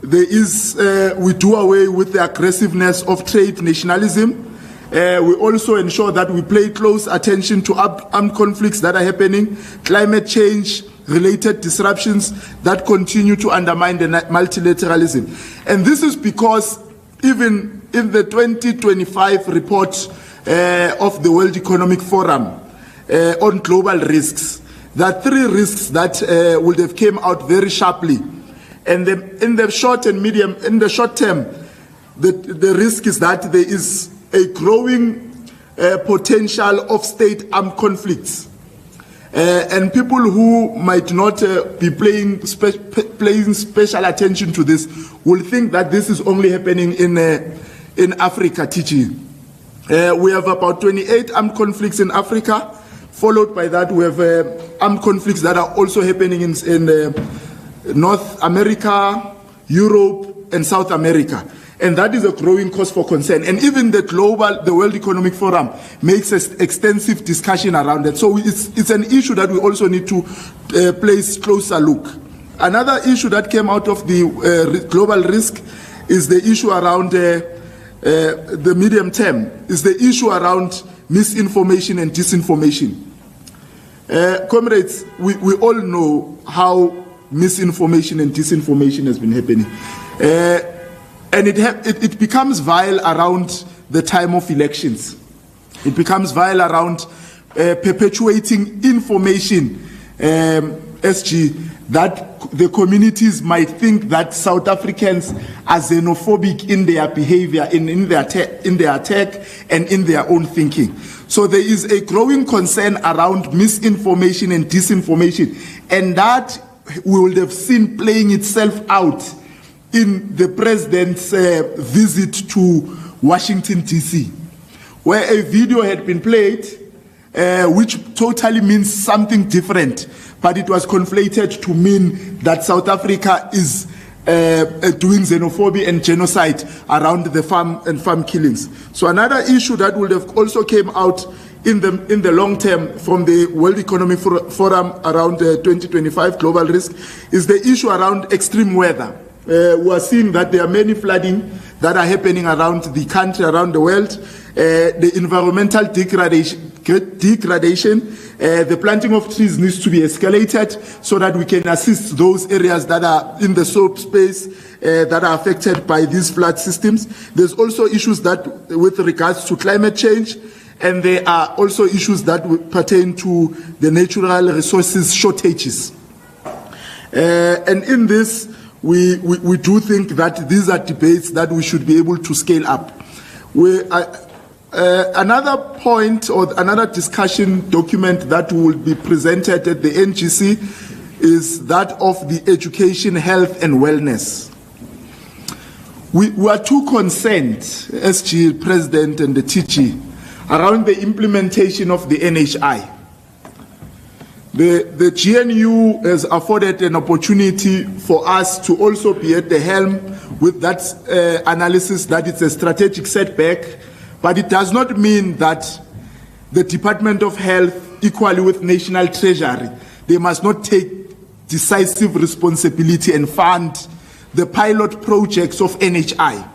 we do away with the aggressiveness of trade nationalism. We also ensure that we pay close attention to armed conflicts that are happening, climate change related disruptions that continue to undermine the multilateralism. And this is because even in the 2025 report of the World Economic Forum on global risks, there are 3 risks that would have came out very sharply. And in the short term, the risk is that there is a growing potential of state armed conflicts. And people who might not be paying special attention to this will think that this is only happening in Africa, TG. We have about 28 armed conflicts in Africa. Followed by that, we have armed conflicts that are also happening in North America, Europe, and South America. And that is a growing cause for concern. And even the World Economic Forum makes an extensive discussion around that. So it's an issue that we also need to place closer look. Another issue that came out of the global risk is the issue around the medium term, is the issue around misinformation and disinformation. Comrades, we all know how misinformation and disinformation has been happening. And it becomes vile around the time of elections. It becomes vile around perpetuating information, SG, that the communities might think that South Africans are xenophobic in their behavior, in their attack, and in their own thinking. So there is a growing concern around misinformation and disinformation, and that we would have seen playing itself out in the president's visit to Washington, D.C., where a video had been played which totally means something different, but it was conflated to mean that South Africa is doing xenophobia and genocide around the farm killings. So another issue that would have also came out in the long term from the World Economic Forum around 2025 global risk is the issue around extreme weather. We are seeing that there are many flooding that are happening around the country, around the world. The environmental degradation, the planting of trees needs to be escalated so that we can assist those areas that are in the slope space that are affected by these flood systems. There's also issues that with regards to climate change, and there are also issues that pertain to the natural resources shortages. And in this, we do think that these are debates that we should be able to scale up. Another point or another discussion document that will be presented at the NGC is that of the education, health and wellness. We are too concerned, SG President and the TG, around the implementation of the NHI. The GNU has afforded an opportunity for us to also be at the helm with that analysis that it's a strategic setback, but it does not mean that the Department of Health, equally with National Treasury, they must not take decisive responsibility and fund the pilot projects of NHI.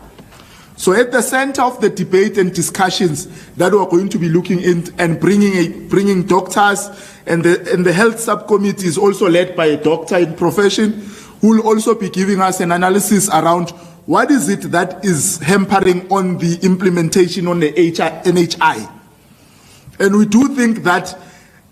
So at the center of the debate and discussions that we're going to be looking in and bringing doctors, and the health subcommittee is also led by a doctor in profession, who will also be giving us an analysis around what is it that is hampering on the implementation on the NHI. And we do think that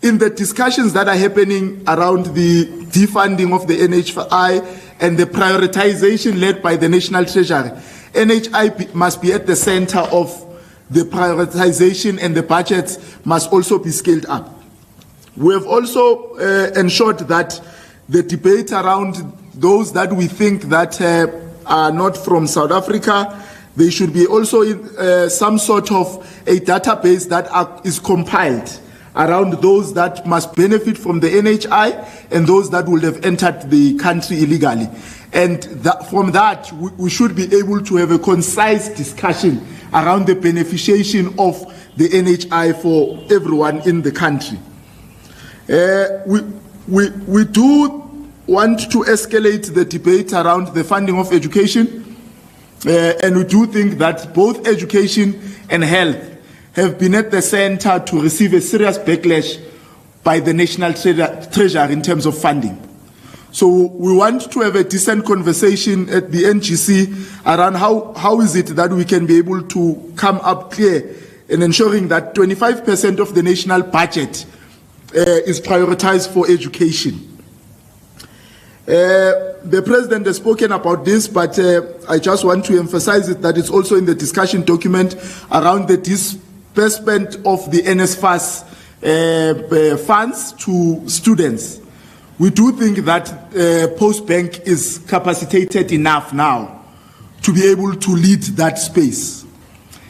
in the discussions that are happening around the defunding of the NHI and the prioritization led by the National Treasury, NHI must be at the center of the prioritization, and the budgets must also be scaled up. We have also ensured that the debate around those that we think that are not from South Africa, they should be also in some sort of a database that is compiled around those that must benefit from the NHI and those that would have entered the country illegally. And from that, we should be able to have a concise discussion around the beneficiation of the NHI for everyone in the country. We do want to escalate the debate around the funding of education, and we do think that both education and health have been at the center to receive a serious backlash by the National Treasury in terms of funding. So we want to have a decent conversation at the NGC around how is it that we can be able to come up clear in ensuring that 25% of the national budget is prioritized for education. The President has spoken about this, but I just want to emphasize it that it's also in the discussion document around the disbursement of the NSFAS funds to students. We do think that Post Bank is capacitated enough now to be able to lead that space.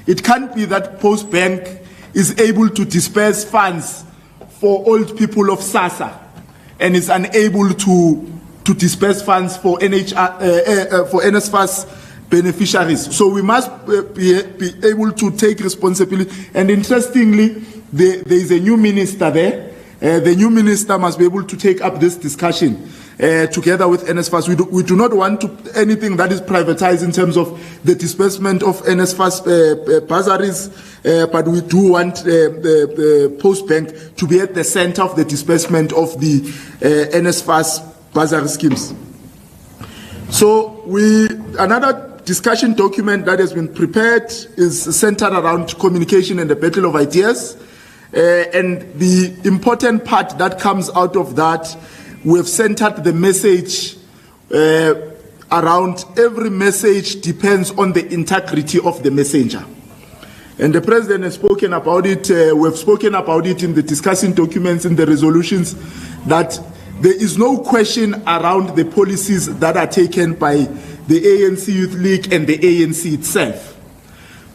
It can't be that Post Bank is able to disperse funds for old people of SASSA and is unable to disperse funds for NSFAS beneficiaries. So we must be able to take responsibility. And interestingly, there is a new minister there. The new minister must be able to take up this discussion together with NSFAS. We do not want anything that is privatized in terms of the disbursement of NSFAS bursaries, but we do want the Post Bank to be at the center of the disbursement of the NSFAS bursary schemes. So another discussion document that has been prepared is centered around communication and the battle of ideas. And the important part that comes out of that, we have centered the message around every message depends on the integrity of the messenger. And the President has spoken about it, we have spoken about it in the discussing documents, in the resolutions, that there is no question around the policies that are taken by the ANC Youth League and the ANC itself.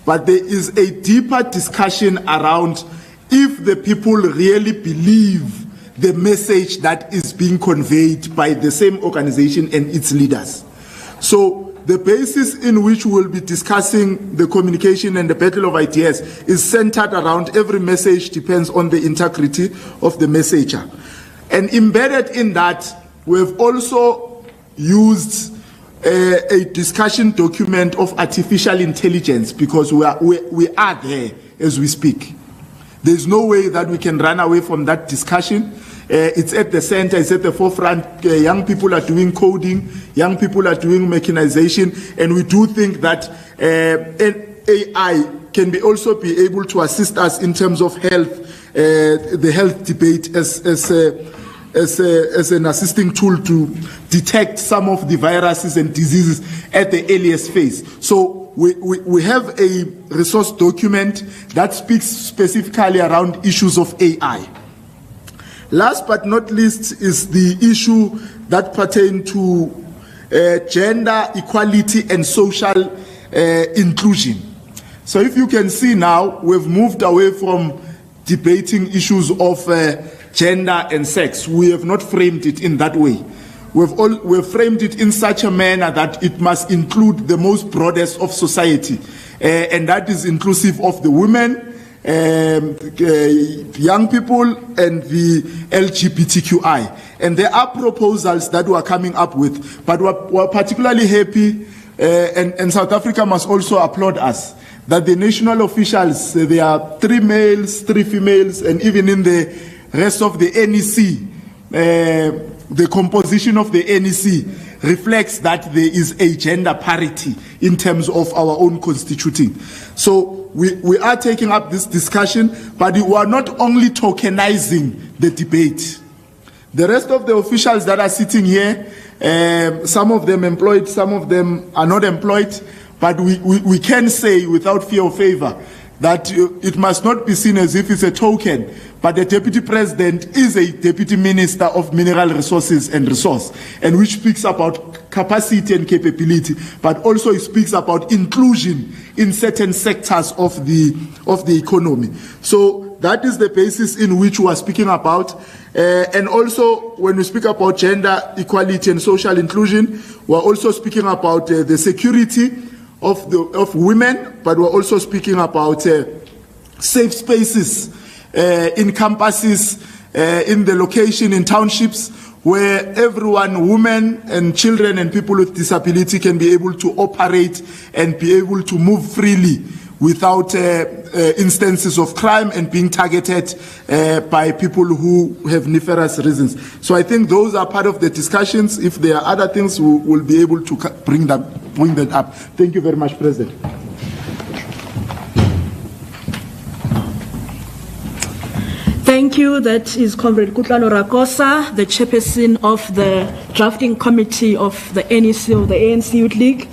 But there is a deeper discussion around if the people really believe the message that is being conveyed by the same organization and its leaders. So the basis in which we will be discussing the communication and the battle of ideas is centered around every message depends on the integrity of the messenger. And embedded in that, we have also used a discussion document of artificial intelligence because we are there as we speak. There's no way that we can run away from that discussion. It's at the center, it's at the forefront. Young people are doing coding, young people are doing mechanization, and we do think that AI can also be able to assist us in terms of health, the health debate as an assisting tool to detect some of the viruses and diseases at the earliest phase. So we have a resource document that speaks specifically around issues of AI. Last but not least is the issue that pertain to gender equality and social inclusion. So if you can see now, we've moved away from debating issues of gender and sex. We have not framed it in that way. We've framed it in such a manner that it must include the most broadest of society, and that is inclusive of the women, young people and the LGBTQI. And there are proposals that we are coming up with, but we're particularly happy, and South Africa must also applaud us, that the national officials, there are 3 males, 3 females, and even in the rest of the NEC, the composition of the NEC reflects that there is a gender parity in terms of our own constituting. So we are taking up this discussion, but we are not only tokenizing the debate. The rest of the officials that are sitting here, some of them employed, some of them are not employed, but we can say without fear or favor that it must not be seen as if it's a token, but the Deputy President is a Deputy Minister of Mineral Resources and Resource, and which speaks about capacity and capability, but also it speaks about inclusion in certain sectors of the economy. So that is the basis in which we are speaking about. And also, when we speak about gender equality and social inclusion, we are also speaking about the security of women, but we're also speaking about safe spaces in campuses, in the location, in townships, where everyone, women and children and people with disability, can be able to operate and be able to move freely without instances of crime and being targeted by people who have nefarious reasons. So I think those are part of the discussions. If there are other things, we will be able to bring that up. Thank you very much, President. Thank you. That is Comrade Kutlano Rakosa, the chairperson of the drafting committee of the NEC, of the ANC Youth League.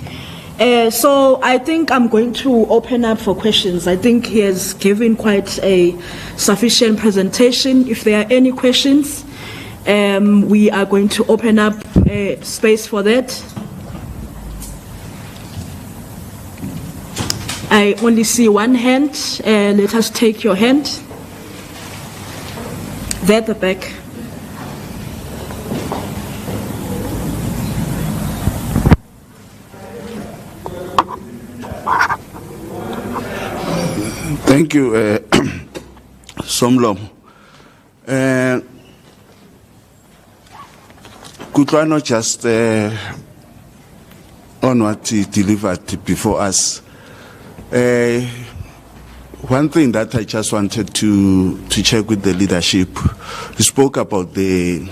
So I think I'm going to open up for questions. I think he has given quite a sufficient presentation. If there are any questions, we are going to open up space for that. I only see one hand. Let us take your hand. There at the back. Thank you, Somlo. Kutlwano just on what he delivered before us. One thing that I just wanted to check with the leadership, he spoke about the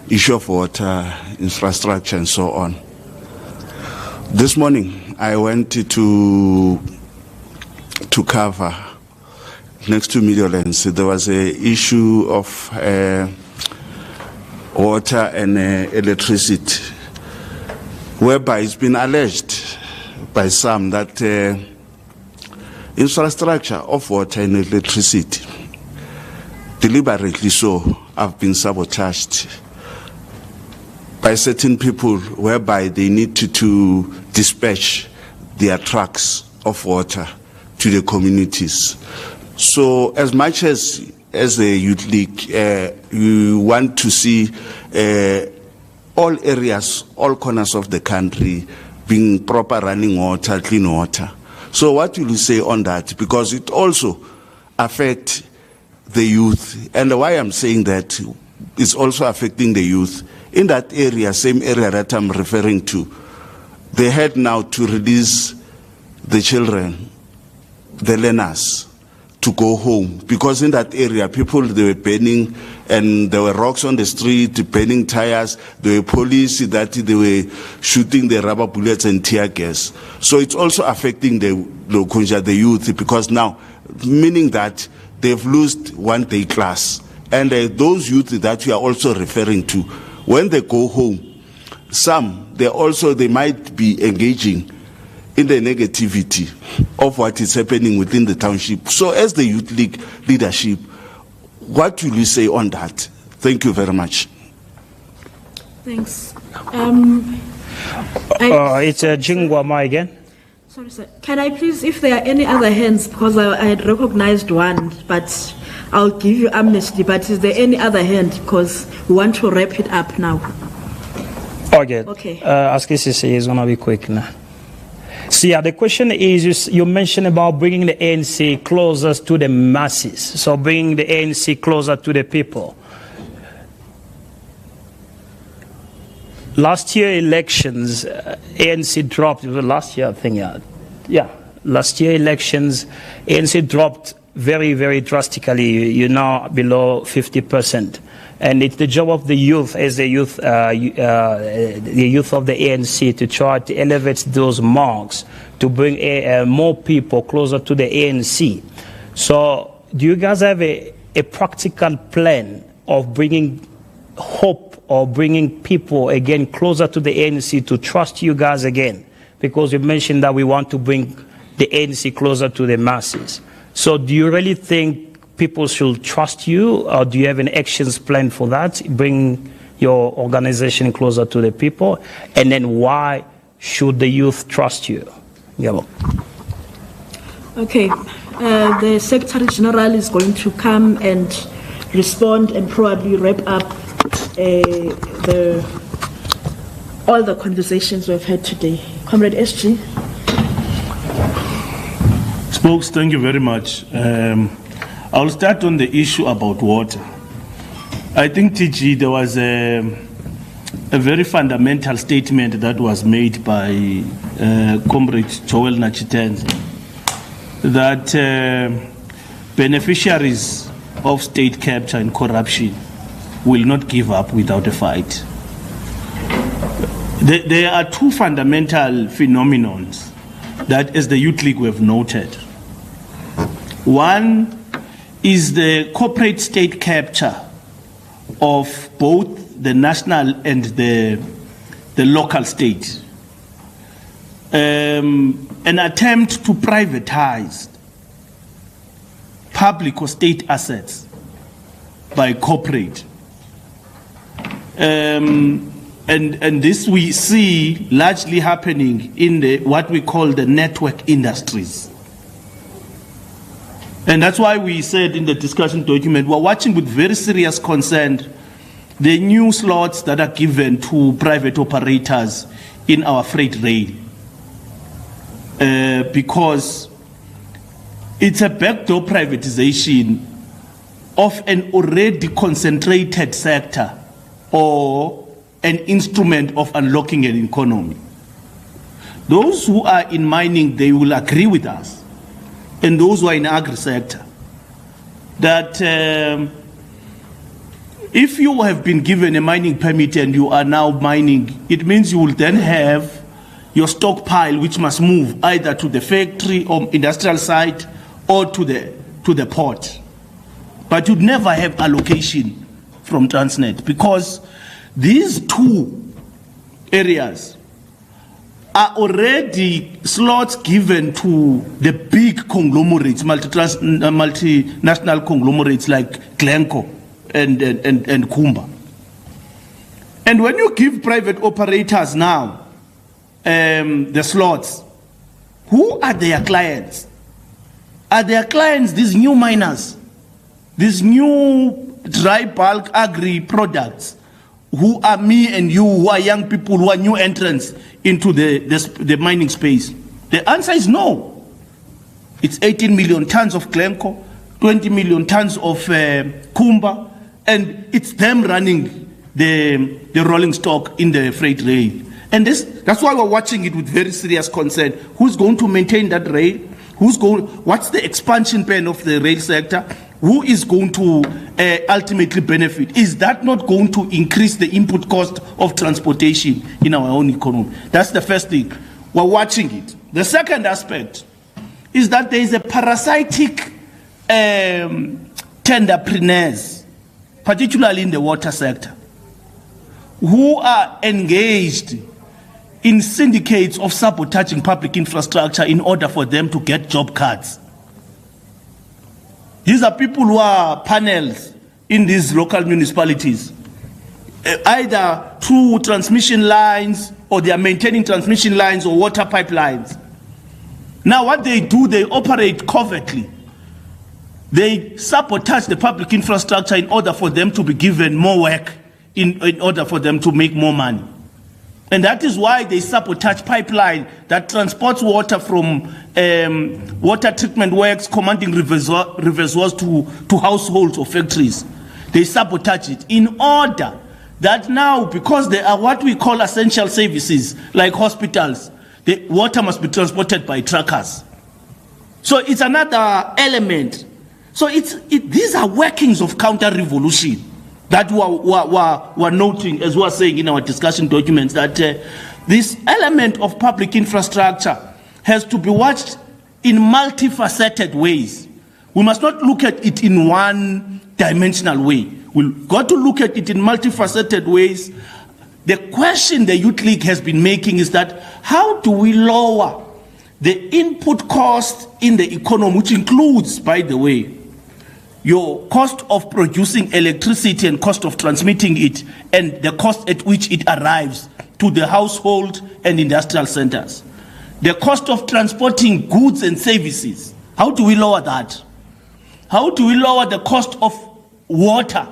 issue of water, infrastructure, and so on. This morning, I went to cover next to Meadowlands. There was an issue of water and electricity, whereby it's been alleged by some that infrastructure of water and electricity, deliberately so, have been sabotaged by certain people, whereby they need to dispatch their trucks of water to the communities. So as much as the Youth League, we want to see all areas, all corners of the country being proper running water, clean water. So what will you say on that? Because it also affects the youth. And why I'm saying that, it's also affecting the youth. In that area, same area that I'm referring to, they had now to release the children, the learners, to go home, because in that area people, they were burning, and there were rocks on the street, burning tires. There were police that they were shooting the rubber bullets and tear gas. So it's also affecting the youth, because now, meaning that they've lost one-day class, and those youth that we are also referring to, when they go home, some they might be engaging in the negativity of what is happening within the township. So as the Youth League leadership, what will you say on that? Thank you very much. Thanks. It's Jingwama again. Sorry, sir. Can I please, if there are any other hands, because I had recognized one, but I'll give you amnesty, but is there any other hand? Because we want to wrap it up now. Okay. Okay. As KCC is going to be quick now. So yeah, the question is, you mentioned about bringing the ANC closer to the masses, so bringing the ANC closer to the people. Last year elections, ANC dropped, it was last year I think, last year elections, ANC dropped very, very drastically. You're now below 50%. And it's the job of the youth, as the youth of the ANC, to try to elevate those marks, to bring more people closer to the ANC. So do you guys have a practical plan of bringing hope or bringing people again closer to the ANC to trust you guys again? Because you mentioned that we want to bring the ANC closer to the masses. So do you really think people should trust you, or do you have an actions plan for that? Bring your organization closer to the people, and then why should the youth trust you? Yeah. Okay, the Secretary General is going to come and respond and probably wrap up all the conversations we've had today. Comrade SG. Spokes, thank you very much. I'll start on the issue about water. I think, TG, there was a very fundamental statement that was made by Comrade Joel Nachitenzi, that beneficiaries of state capture and corruption will not give up without a fight. There are two fundamental phenomena that, as the Youth League, we have noted. One is the corporate state capture of both the national and the local state. An attempt to privatize public or state assets by corporate. And this we see largely happening in what we call the network industries. And that's why we said in the discussion document, we're watching with very serious concern the new slots that are given to private operators in our freight rail. Because it's a backdoor privatization of an already concentrated sector or an instrument of unlocking an economy. Those who are in mining, they will agree with us, and those who are in agri-sector, that if you have been given a mining permit and you are now mining, it means you will then have your stockpile, which must move either to the factory or industrial site or to the port. But you'd never have allocation from Transnet, because these two areas are already slots given to the big conglomerates, multinational conglomerates like Glencore and Kumba. And when you give private operators now the slots, who are their clients? Are their clients these new miners, these new dry bulk agri products, who are me and you, who are young people, who are new entrants into the mining space? The answer is no. It's 18 million tons of Glencore, 20 million tons of Kumba, and it's them running the rolling stock in the freight rail. And that's why we're watching it with very serious concern. Who's going to maintain that rail? What's the expansion plan of the rail sector? Who is going to ultimately benefit? Is that not going to increase the input cost of transportation in our own economy? That's the first thing. We're watching it. The second aspect is that there is a parasitic tenderpreneurs, particularly in the water sector, who are engaged in syndicates of sabotaging public infrastructure in order for them to get job cards. These are people who are panels in these local municipalities, either through transmission lines, or they are maintaining transmission lines or water pipelines. Now what they do, they operate covertly. They sabotage the public infrastructure in order for them to be given more work, in order for them to make more money. And that is why they sabotage pipeline that transports water from water treatment works, commanding reservoirs to households or factories. They sabotage it in order that now, because they are what we call essential services, like hospitals, the water must be transported by truckers. So it's another element. So these are workings of counter-revolution that we're noting, as we're saying in our discussion documents, that this element of public infrastructure has to be watched in multifaceted ways. We must not look at it in one-dimensional way. We've got to look at it in multifaceted ways. The question the Youth League has been making is that how do we lower the input cost in the economy, which includes, by the way, your cost of producing electricity and cost of transmitting it, and the cost at which it arrives to the household and industrial centers. The cost of transporting goods and services. How do we lower that? How do we lower the cost of water?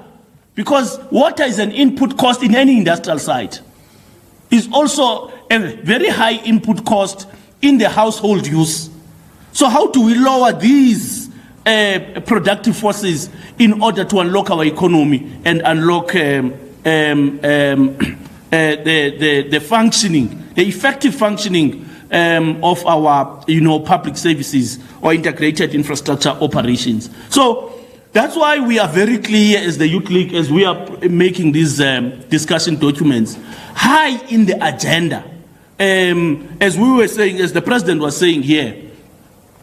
Because water is an input cost in any industrial site. It's also a very high input cost in the household use. So how do we lower these productive forces in order to unlock our economy and unlock the functioning, the effective functioning of our public services or integrated infrastructure operations? So that's why we are very clear as the Youth League, as we are making these discussion documents, high in the agenda. As we were saying, as the President was saying here,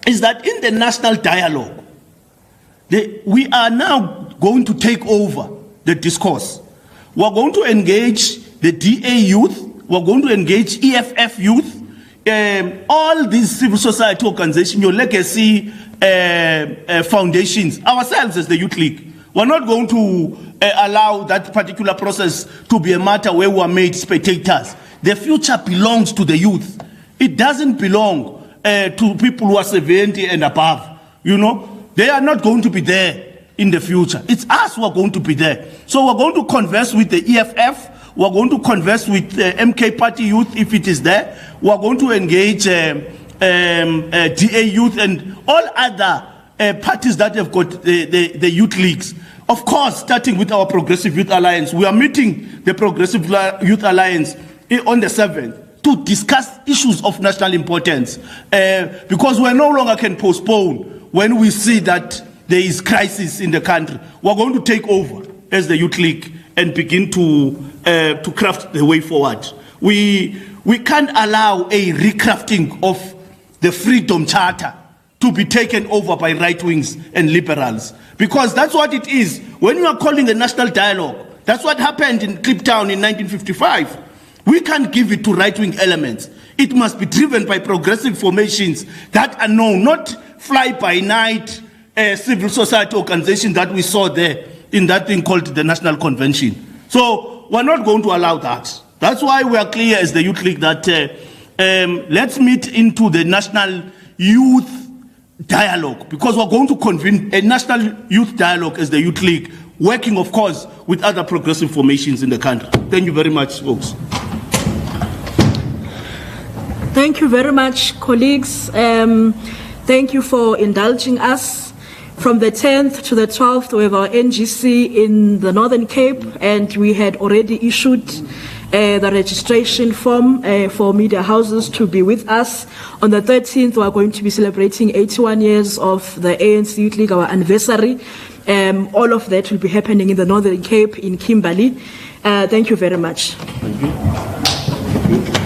is that in the national dialogue, we are now going to take over the discourse. We're going to engage the DA youth, we're going to engage EFF youth, all these civil society organizations, your legacy foundations, ourselves as the Youth League. We're not going to allow that particular process to be a matter where we are made spectators. The future belongs to the youth. It doesn't belong to people who are 70 and above. They are not going to be there in the future. It's us who are going to be there. So we're going to converse with the EFF. We're going to converse with MK Party youth if it is there. We're going to engage DA youth and all other parties that have got the youth leagues. Of course, starting with our Progressive Youth Alliance. We are meeting the Progressive Youth Alliance on the 7th to discuss issues of national importance, because we no longer can postpone when we see that there is crisis in the country. We're going to take over as the Youth League and begin to craft the way forward. We can't allow a recrafting of the Freedom Charter to be taken over by right-wings and liberals, because that's what it is. When you are calling a national dialogue, that's what happened in Kliptown in 1955. We can't give it to right-wing elements. It must be driven by progressive formations that are known, not fly-by-night civil society organization that we saw there in that thing called the National Convention. So we're not going to allow that. That's why we are clear as the Youth League that let's meet into the National Youth Dialogue, because we're going to convene a National Youth Dialogue as the Youth League, working, of course, with other progressive formations in the country. Thank you very much, folks. Thank you very much, colleagues. Thank you for indulging us. From the 10th to the 12th, we have our NGC in the Northern Cape, and we had already issued the registration form for media houses to be with us. On the 13th, we are going to be celebrating 81 years of the ANC Youth League, our anniversary. All of that will be happening in the Northern Cape in Kimberley. Thank you very much. Thank you.